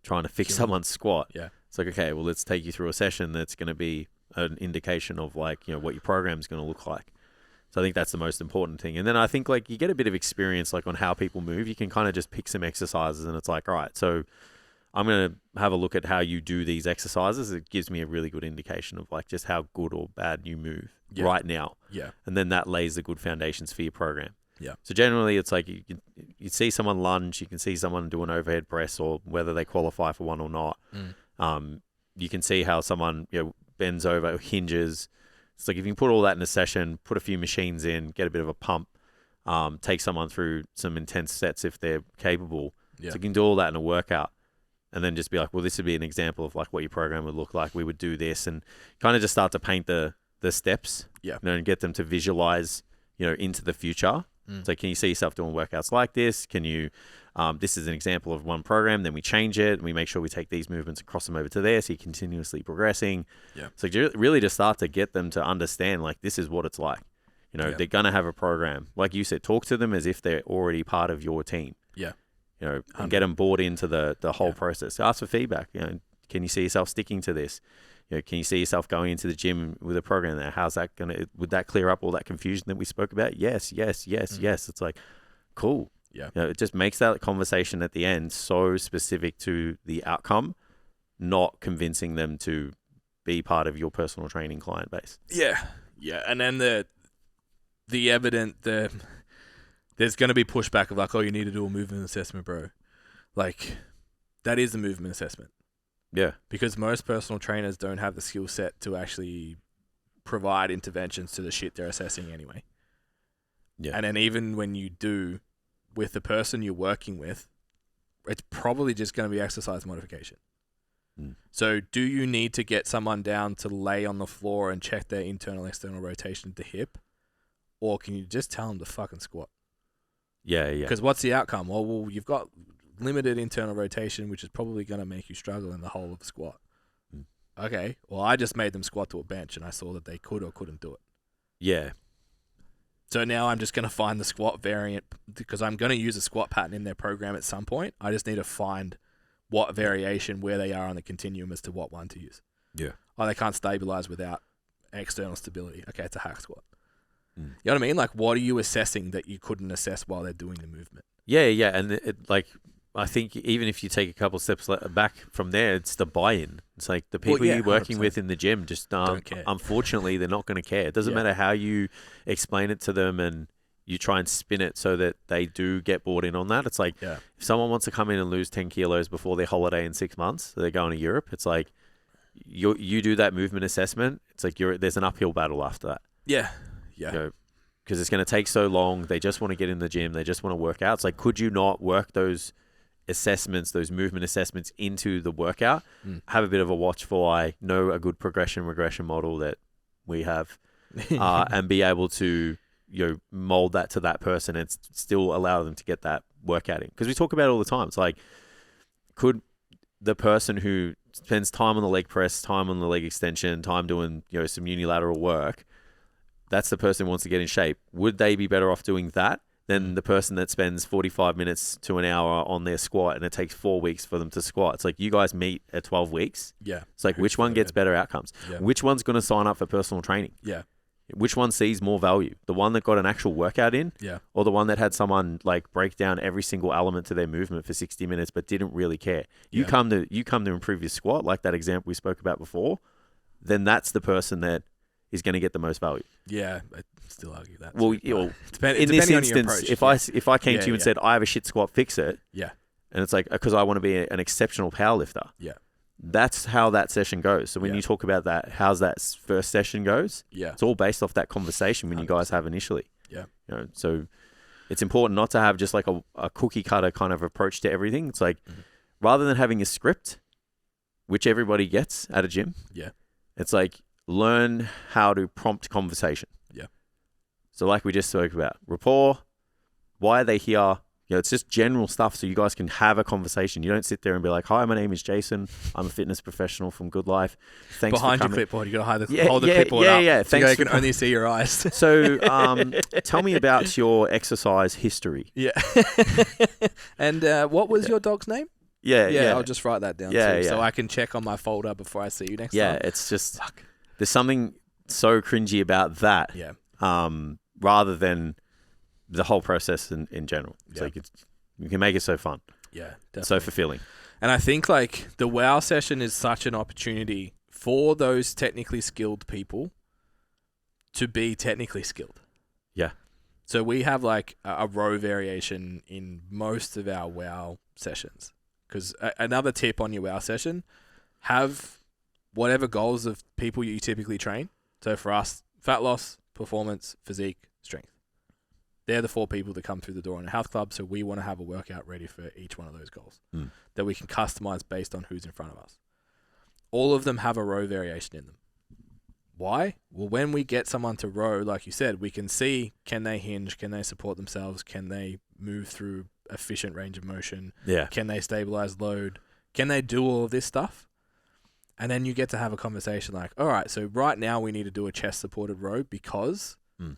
trying to fix someone's squat. Yeah. It's like, okay, well, let's take you through a session that's going to be an indication of like, what your program's going to look like. So I think that's the most important thing. And then I think like you get a bit of experience like on how people move. You can kind of just pick some exercises and it's like, all right, so I'm going to have a look at how you do these exercises. It gives me a really good indication of like just how good or bad you move right now. Yeah. And then that lays the good foundations for your program. Yeah. So generally it's like you see someone lunge, you can see someone do an overhead press or whether they qualify for one or not. You can see how someone bends over, hinges. It's like if you can put all that in a session, put a few machines in, get a bit of a pump, take someone through some intense sets if they're capable. So you can do all that in a workout. And then just be like, well, this would be an example of like what your program would look like. We would do this and kind of just start to paint the steps, and get them to visualize, into the future. So can you see yourself doing workouts like this? Can you this is an example of one program, then we change it and we make sure we take these movements and cross them over to there, so you're continuously progressing. Yeah. So really just start to get them to understand, like, this is what it's like. They're going to have a program. Like you said, talk to them as if they're already part of your team. Yeah. And get them bought into the whole process. Ask for feedback. Can you see yourself sticking to this? Can you see yourself going into the gym with a program there? How's that would that clear up all that confusion that we spoke about? Yes. It's like, cool. Yeah. It just makes that conversation at the end so specific to the outcome, not convincing them to be part of your personal training client base. Yeah. Yeah. And then the there's going to be pushback of like, oh, you need to do a movement assessment, bro. Like, that is a movement assessment. Yeah. Because most personal trainers don't have the skill set to actually provide interventions to the shit they're assessing anyway. Yeah. And then even when you do, with the person you're working with, it's probably just going to be exercise modification. So do you need to get someone down to lay on the floor and check their internal, external rotation of the hip? Or can you just tell them to fucking squat? Yeah. Because what's the outcome? Well, you've got limited internal rotation, which is probably going to make you struggle in the whole of a squat. Okay, well, I just made them squat to a bench and I saw that they could or couldn't do it. Yeah. So now I'm just going to find the squat variant, because I'm going to use a squat pattern in their program at some point. I just need to find what variation, where they are on the continuum as to what one to use. Yeah. Oh, they can't stabilize without external stability. Okay, it's a hack squat. You know what I mean? Like, what are you assessing that you couldn't assess while they're doing the movement? Yeah. And I think even if you take a couple steps back from there, it's the buy-in. It's like the people you're working 100%. with in the gym just Don't care. Unfortunately, they're not going to care. It doesn't matter how you explain it to them and you try and spin it so that they do get bought in on that. It's like if someone wants to come in and lose 10 kilos before their holiday in 6 months, so they're going to Europe, it's like you do that movement assessment. It's like there's an uphill battle after that. Yeah. Because it's going to take so long. They just want to get in the gym. They just want to work out. It's like, could you not work those assessments, those movement assessments into the workout? Have a bit of a watchful eye, know a good regression model that we have, and be able to mold that to that person and still allow them to get that workout in. Because we talk about it all the time. It's like, could the person who spends time on the leg press, time on the leg extension, time doing some unilateral work, that's the person who wants to get in shape. Would they be better off doing that than the person that spends 45 minutes to an hour on their squat and it takes 4 weeks for them to squat? It's like, you guys meet at 12 weeks. Yeah. It's like, which one gets better outcomes? Yeah. Which one's going to sign up for personal training? Yeah. Which one sees more value? The one that got an actual workout in? Yeah. Or the one that had someone like break down every single element to their movement for 60 minutes but didn't really care? You come to improve your squat, like that example we spoke about before, then that's the person that is going to get the most value. Yeah, I still argue that. Well, in this instance, if I came to you and said, I have a shit squat, fix it. Yeah. And it's like, because I want to be an exceptional powerlifter. Yeah. That's how that session goes. So when you talk about that, how's that first session goes? Yeah. It's all based off that conversation when 100%. You guys have initially. Yeah. So it's important not to have just like a cookie cutter kind of approach to everything. It's like, rather than having a script, which everybody gets at a gym. Yeah. It's like, learn how to prompt conversation. Yeah. So like we just spoke about, rapport, why are they here? It's just general stuff so you guys can have a conversation. You don't sit there and be like, hi, my name is Jason. I'm a fitness professional from Good Life. Thanks Behind for your coming. Clipboard. You got to hold the clipboard up. Yeah. So you can only see your eyes. So tell me about your exercise history. Yeah. And what was your dog's name? Yeah. I'll just write that down too, so I can check on my folder before I see you next time. Yeah, it's just... There's something so cringy about that, rather than the whole process in general. It's like you can make it so fun, definitely. So fulfilling. And I think like the WOW session is such an opportunity for those technically skilled people to be technically skilled. Yeah. So we have like a row variation in most of our WOW sessions. Because another tip on your WOW session, have whatever goals of people you typically train. So for us, fat loss, performance, physique, strength. They're the 4 people that come through the door in a health club. So we want to have a workout ready for each one of those goals that we can customize based on who's in front of us. All of them have a row variation in them. Why? Well, when we get someone to row, like you said, we can see, can they hinge? Can they support themselves? Can they move through efficient range of motion? Yeah. Can they stabilize load? Can they do all of this stuff? And then you get to have a conversation like, all right, so right now we need to do a chest supported row because you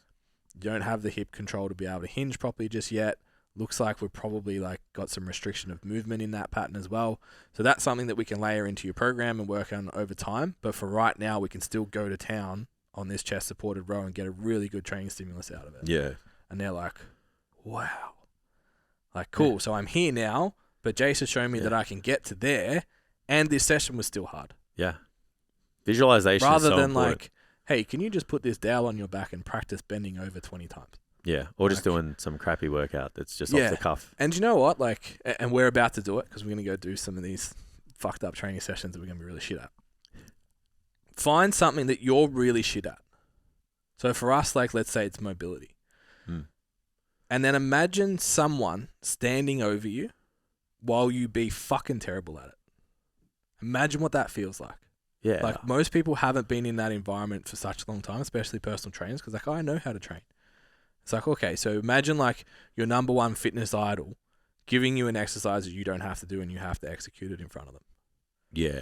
don't have the hip control to be able to hinge properly just yet. Looks like we've probably like got some restriction of movement in that pattern as well. So that's something that we can layer into your program and work on over time. But for right now, we can still go to town on this chest supported row and get a really good training stimulus out of it. Yeah. And they're like, wow. Like, cool. Yeah. So I'm here now, but Jace has shown me that I can get to there, and this session was still hard. Yeah. Visualization rather is so than important. like, hey, can you just put this dowel on your back and practice bending over 20 times? Yeah. Or just doing some crappy workout that's just off the cuff. And you know what? Like, and we're about to do it because we're going to go do some of these fucked up training sessions that we're going to be really shit at. Find something that you're really shit at. So for us, like, let's say it's mobility. And then imagine someone standing over you while you be fucking terrible at it. Imagine what that feels like. Yeah. Like, most people haven't been in that environment for such a long time, especially personal trainers, because like, I know how to train. It's like, okay, so imagine like your number one fitness idol giving you an exercise that you don't have to do and you have to execute it in front of them. Yeah.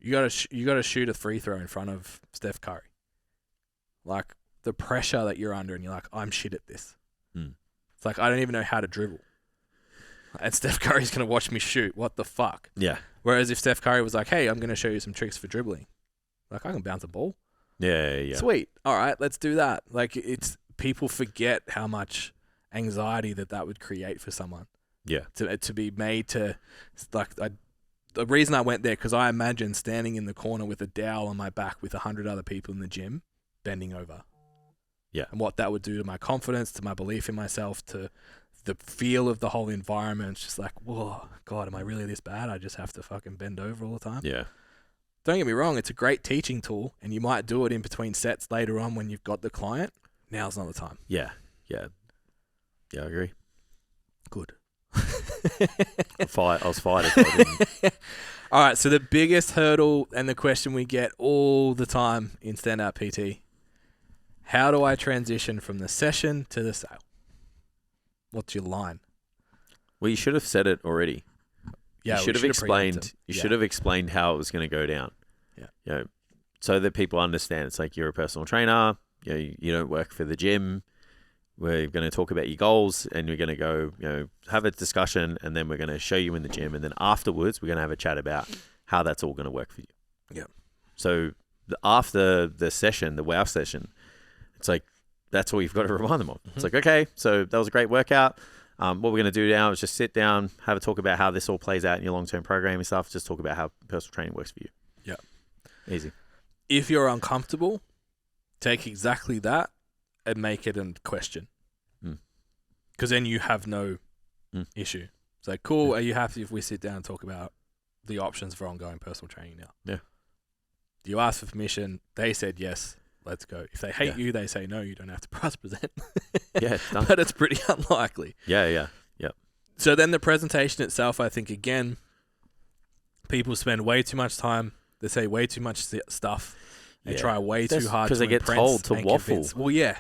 You gotta shoot a free throw in front of Steph Curry. Like, the pressure that you're under and you're like, I'm shit at this. It's like, I don't even know how to dribble. And Steph Curry's going to watch me shoot. What the fuck? Yeah. Whereas if Steph Curry was like, hey, I'm going to show you some tricks for dribbling. Like, I can bounce a ball. Yeah. Sweet. All right, let's do that. Like, it's people forget how much anxiety that would create for someone. Yeah. To be made to, like, the reason I went there, because I imagine standing in the corner with a dowel on my back with 100 other people in the gym, bending over. Yeah. And what that would do to my confidence, to my belief in myself, to the feel of the whole environment. It's just like, whoa, God, am I really this bad? I just have to fucking bend over all the time. Yeah. Don't get me wrong, it's a great teaching tool, and you might do it in between sets later on when you've got the client. Now's not the time. Yeah, I agree. Good. I was fired if I didn't. All right, so the biggest hurdle and the question we get all the time in Standout PT, how do I transition from the session to the sale? What's your line? Well, you should have said it already. Yeah, you should have explained. You should have explained how it was going to go down. Yeah. So that people understand. It's like, you're a personal trainer. You don't work for the gym. We're going to talk about your goals, and we're going to go, have a discussion, and then we're going to show you in the gym, and then afterwards we're going to have a chat about how that's all going to work for you. Yeah. So after the session, the WOW session, it's like, that's all you've got to remind them of. Mm-hmm. It's like, okay, so that was a great workout. What we're going to do now is just sit down, have a talk about how this all plays out in your long-term programming stuff. Just talk about how personal training works for you. Yeah. Easy. If you're uncomfortable, take exactly that and make it a question. Because then you have no issue. It's like, cool, are you happy if we sit down and talk about the options for ongoing personal training now? Yeah. You ask for permission, they said yes, let's go. If they hate you, they say no, you don't have to price present. Yeah, it's done. But it's pretty unlikely. Yeah. So then the presentation itself, I think, again, people spend way too much time. They say way too much stuff. They try way too hard to because they get told to waffle. Convince. Well, yeah.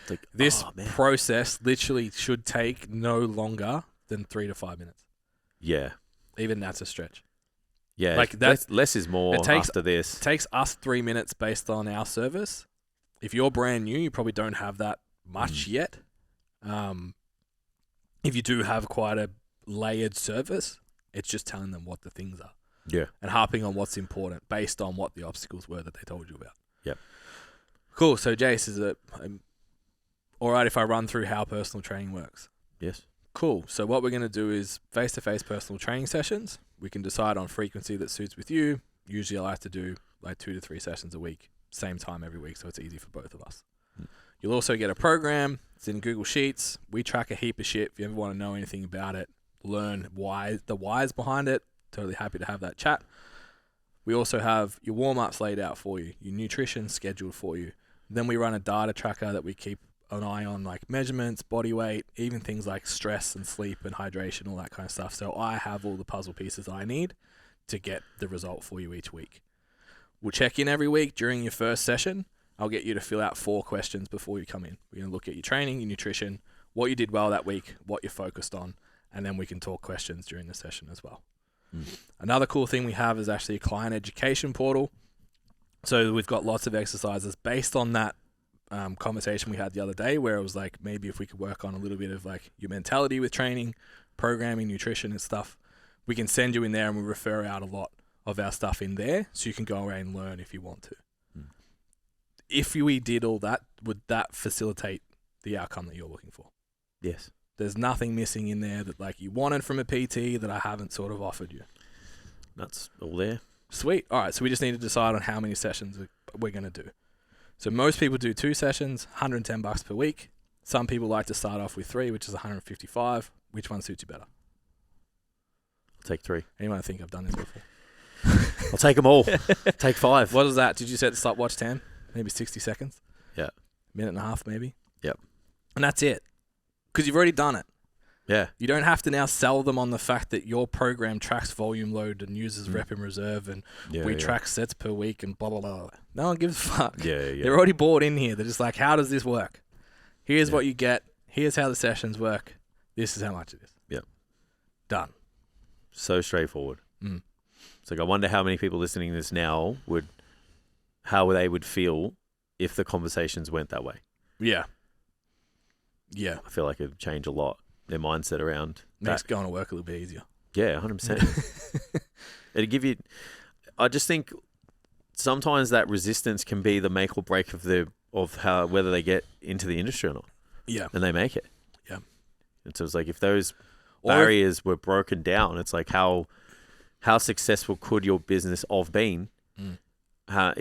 Like, this process literally should take no longer than 3 to 5 minutes. Yeah. Even that's a stretch. Yeah. Like, that's less is more after this. It takes us 3 minutes based on our service. If you're brand new, you probably don't have that much yet. If you do have quite a layered service, it's just telling them what the things are. Yeah. And harping on what's important based on what the obstacles were that they told you about. Yep. Cool. So, Jace, is it all right if I run through how personal training works? Yes. Cool. So what we're going to do is face-to-face personal training sessions. We can decide on frequency that suits with you. Usually I like to do like 2 to 3 sessions a week, same time every week, so it's easy for both of us. You'll also get a program. It's in Google Sheets. We track a heap of shit. If you ever want to know anything about it, learn the whys behind it, totally happy to have that chat. We also have your warm-ups laid out for you, your nutrition scheduled for you. Then we run a data tracker that we keep an eye on, like measurements, body weight, even things like stress and sleep and hydration, all that kind of stuff. So I have all the puzzle pieces I need to get the result for you each week. We'll check in every week during your first session. I'll get you to fill out 4 questions before you come in. We're going to look at your training, your nutrition, what you did well that week, what you focused on, and then we can talk questions during the session as well. Another cool thing we have is actually a client education portal. So we've got lots of exercises based on that conversation we had the other day, where it was like, maybe if we could work on a little bit of like your mentality with training, programming, nutrition and stuff, we can send you in there and we refer out a lot of our stuff in there so you can go away and learn if you want to. If we did all that, would that facilitate the outcome that you're looking for? Yes. There's nothing missing in there that like you wanted from a PT that I haven't sort of offered you. That's all there. Sweet. All right. So we just need to decide on how many sessions we're going to do. So most people do 2 sessions, $110 per week. Some people like to start off with 3, which is $155. Which one suits you better? I'll take 3. Anyone think I've done this before? I'll take them all. Take 5. What is that? Did you set the stopwatch 10? Maybe 60 seconds? Yeah. Minute and a half maybe? Yep. And that's it. Because you've already done it. Yeah. You don't have to now sell them on the fact that your program tracks volume load and uses rep in reserve and we track sets per week and blah, blah, blah. No one gives a fuck. Yeah. They're already bought in here. They're just like, how does this work? Here's what you get. Here's how the sessions work. This is how much it is. Yep. Done. So straightforward. It's like, I wonder how many people listening to this now how they would feel if the conversations went that way. Yeah. Yeah. I feel like it would change a lot. Their mindset around makes going to work a little bit easier. Yeah, 100%. It'd give you. I just think sometimes that resistance can be the make or break of how whether they get into the industry or not. Yeah, and they make it. Yeah, and so it's like if those barriers were broken down, it's like how successful could your business have been? How,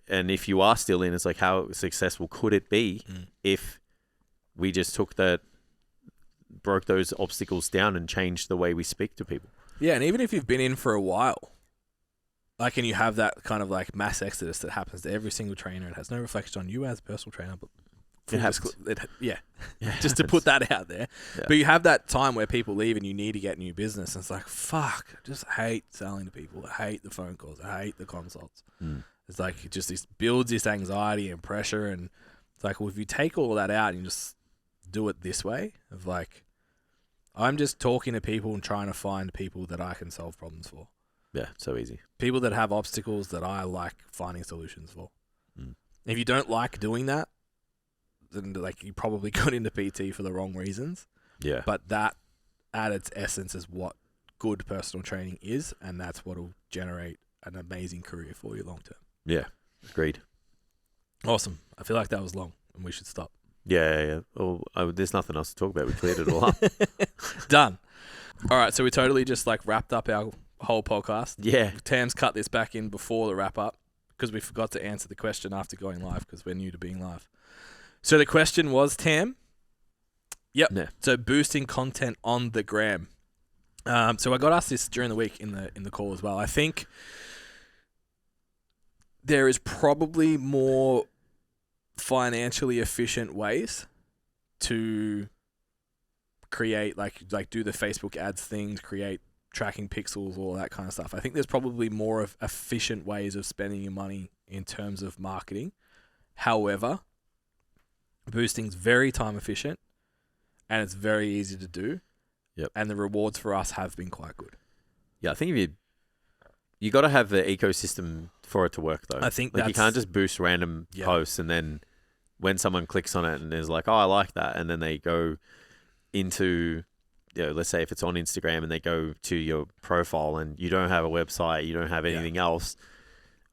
and if you are still in, it's like how successful could it be if we just broke those obstacles down and changed the way we speak to people. Yeah, and even if you've been in for a while, like, and you have that kind of like mass exodus that happens to every single trainer, it has no reflection on you as a personal trainer, but just to put that out there. Yeah. But you have that time where people leave and you need to get new business, and it's like, fuck, I just hate selling to people. I hate the phone calls. I hate the consults. It's like, it just builds this anxiety and pressure, and it's like, well, if you take all of that out and you just do it this way of like, I'm just talking to people and trying to find people that I can solve problems for. Yeah, so easy. People that have obstacles that I like finding solutions for. If you don't like doing that, then like you probably got into PT for the wrong reasons. Yeah. But that at its essence is what good personal training is, and that's what will generate an amazing career for you long term. Yeah, agreed. Awesome. I feel like that was long and we should stop. Yeah. Oh, there's nothing else to talk about. We cleared it all up. Done. All right, so we totally just like wrapped up our whole podcast. Yeah. Tam's cut this back in before the wrap up because we forgot to answer the question after going live because we're new to being live. So the question was, Tam. Yep. Yeah. So boosting content on the gram. So I got asked this during the week in the call as well. I think there is probably more financially efficient ways to create like do the Facebook ads things, create tracking pixels, all that kind of stuff. I think there's probably more of efficient ways of spending your money in terms of marketing. However, boosting's very time efficient and it's very easy to do. Yep. And the rewards for us have been quite good. Yeah, I think if you got to have the ecosystem for it to work though. I think like you can't just boost random posts and then when someone clicks on it and is like, oh, I like that, and then they go into, let's say if it's on Instagram and they go to your profile and you don't have a website, you don't have anything else,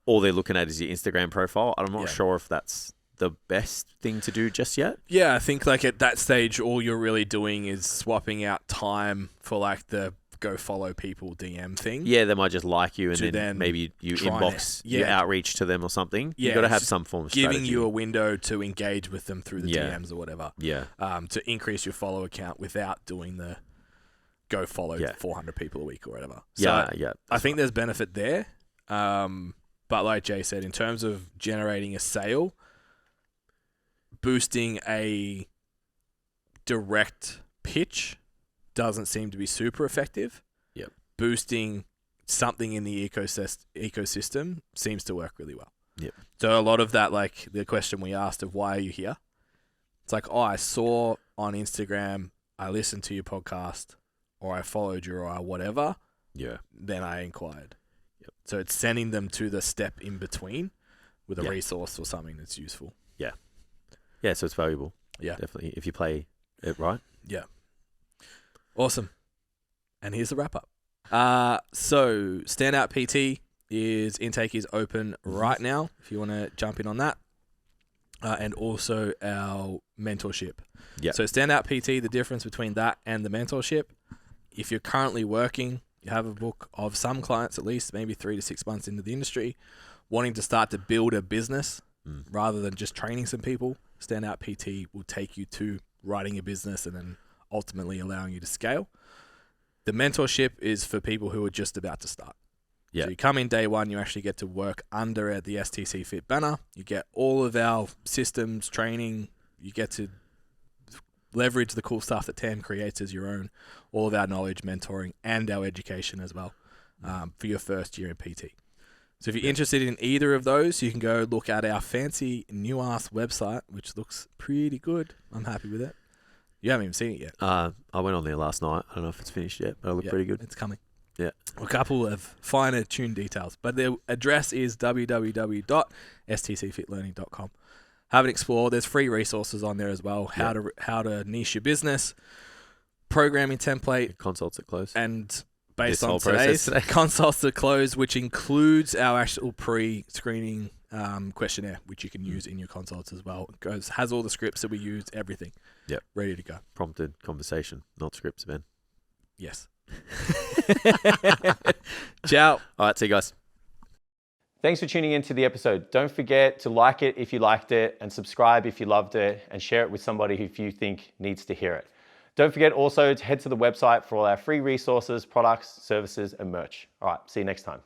all they're looking at is your Instagram profile. I'm not sure if that's the best thing to do just yet. Yeah, I think like at that stage, all you're really doing is swapping out time for like the go follow people DM thing. Yeah, they might just like you and then maybe you inbox your outreach to them or something. Yeah, you got to have some form of strategy. Giving you a window to engage with them through the DMs or whatever. Yeah. To increase your follow count without doing the go follow 400 people a week or whatever. So yeah. I think there's benefit there. But like Jay said, in terms of generating a sale, boosting a direct pitch doesn't seem to be super effective. Yep. Boosting something in the ecosystem seems to work really well. Yep. So a lot of that, like the question we asked of why are you here? It's like, oh, I saw on Instagram, I listened to your podcast, or I followed you, or whatever, then I inquired. Yep. So it's sending them to the step in between with a resource or something that's useful. Yeah. Yeah, so it's valuable. Yeah. Definitely, if you play it right. Yeah. Awesome. And here's the wrap up. So Standout PT intake is open right now if you want to jump in on that. And also our mentorship. Yeah. So Standout PT, the difference between that and the mentorship, if you're currently working, you have a book of some clients, at least maybe 3 to 6 months into the industry, wanting to start to build a business rather than just training some people, Standout PT will take you to writing a business and then ultimately allowing you to scale. The mentorship is for people who are just about to start. Yeah. So you come in day one, you actually get to work under the STCfit banner. You get all of our systems, training. You get to leverage the cool stuff that TAM creates as your own, all of our knowledge, mentoring, and our education as well for your first year in PT. So if you're interested in either of those, you can go look at our fancy new-ass website, which looks pretty good. I'm happy with it. You haven't even seen it yet. I went on there last night. I don't know if it's finished yet, but it looked pretty good. It's coming. Yeah. A couple of finer tuned details, but the address is www.stcfitlearning.com. Have an explore. There's free resources on there as well. How to niche your business, programming template, consults at close, and based on today's consults at close, which includes our actual pre-screening questionnaire, which you can use in your consults as well. It has all the scripts that we use, everything. Yep. Ready to go. Prompted conversation, not scripts, Ben. Yes. Ciao. All right, see you guys. Thanks for tuning into the episode. Don't forget to like it if you liked it, and subscribe if you loved it, and share it with somebody who you think needs to hear it. Don't forget also to head to the website for all our free resources, products, services, and merch. All right, see you next time.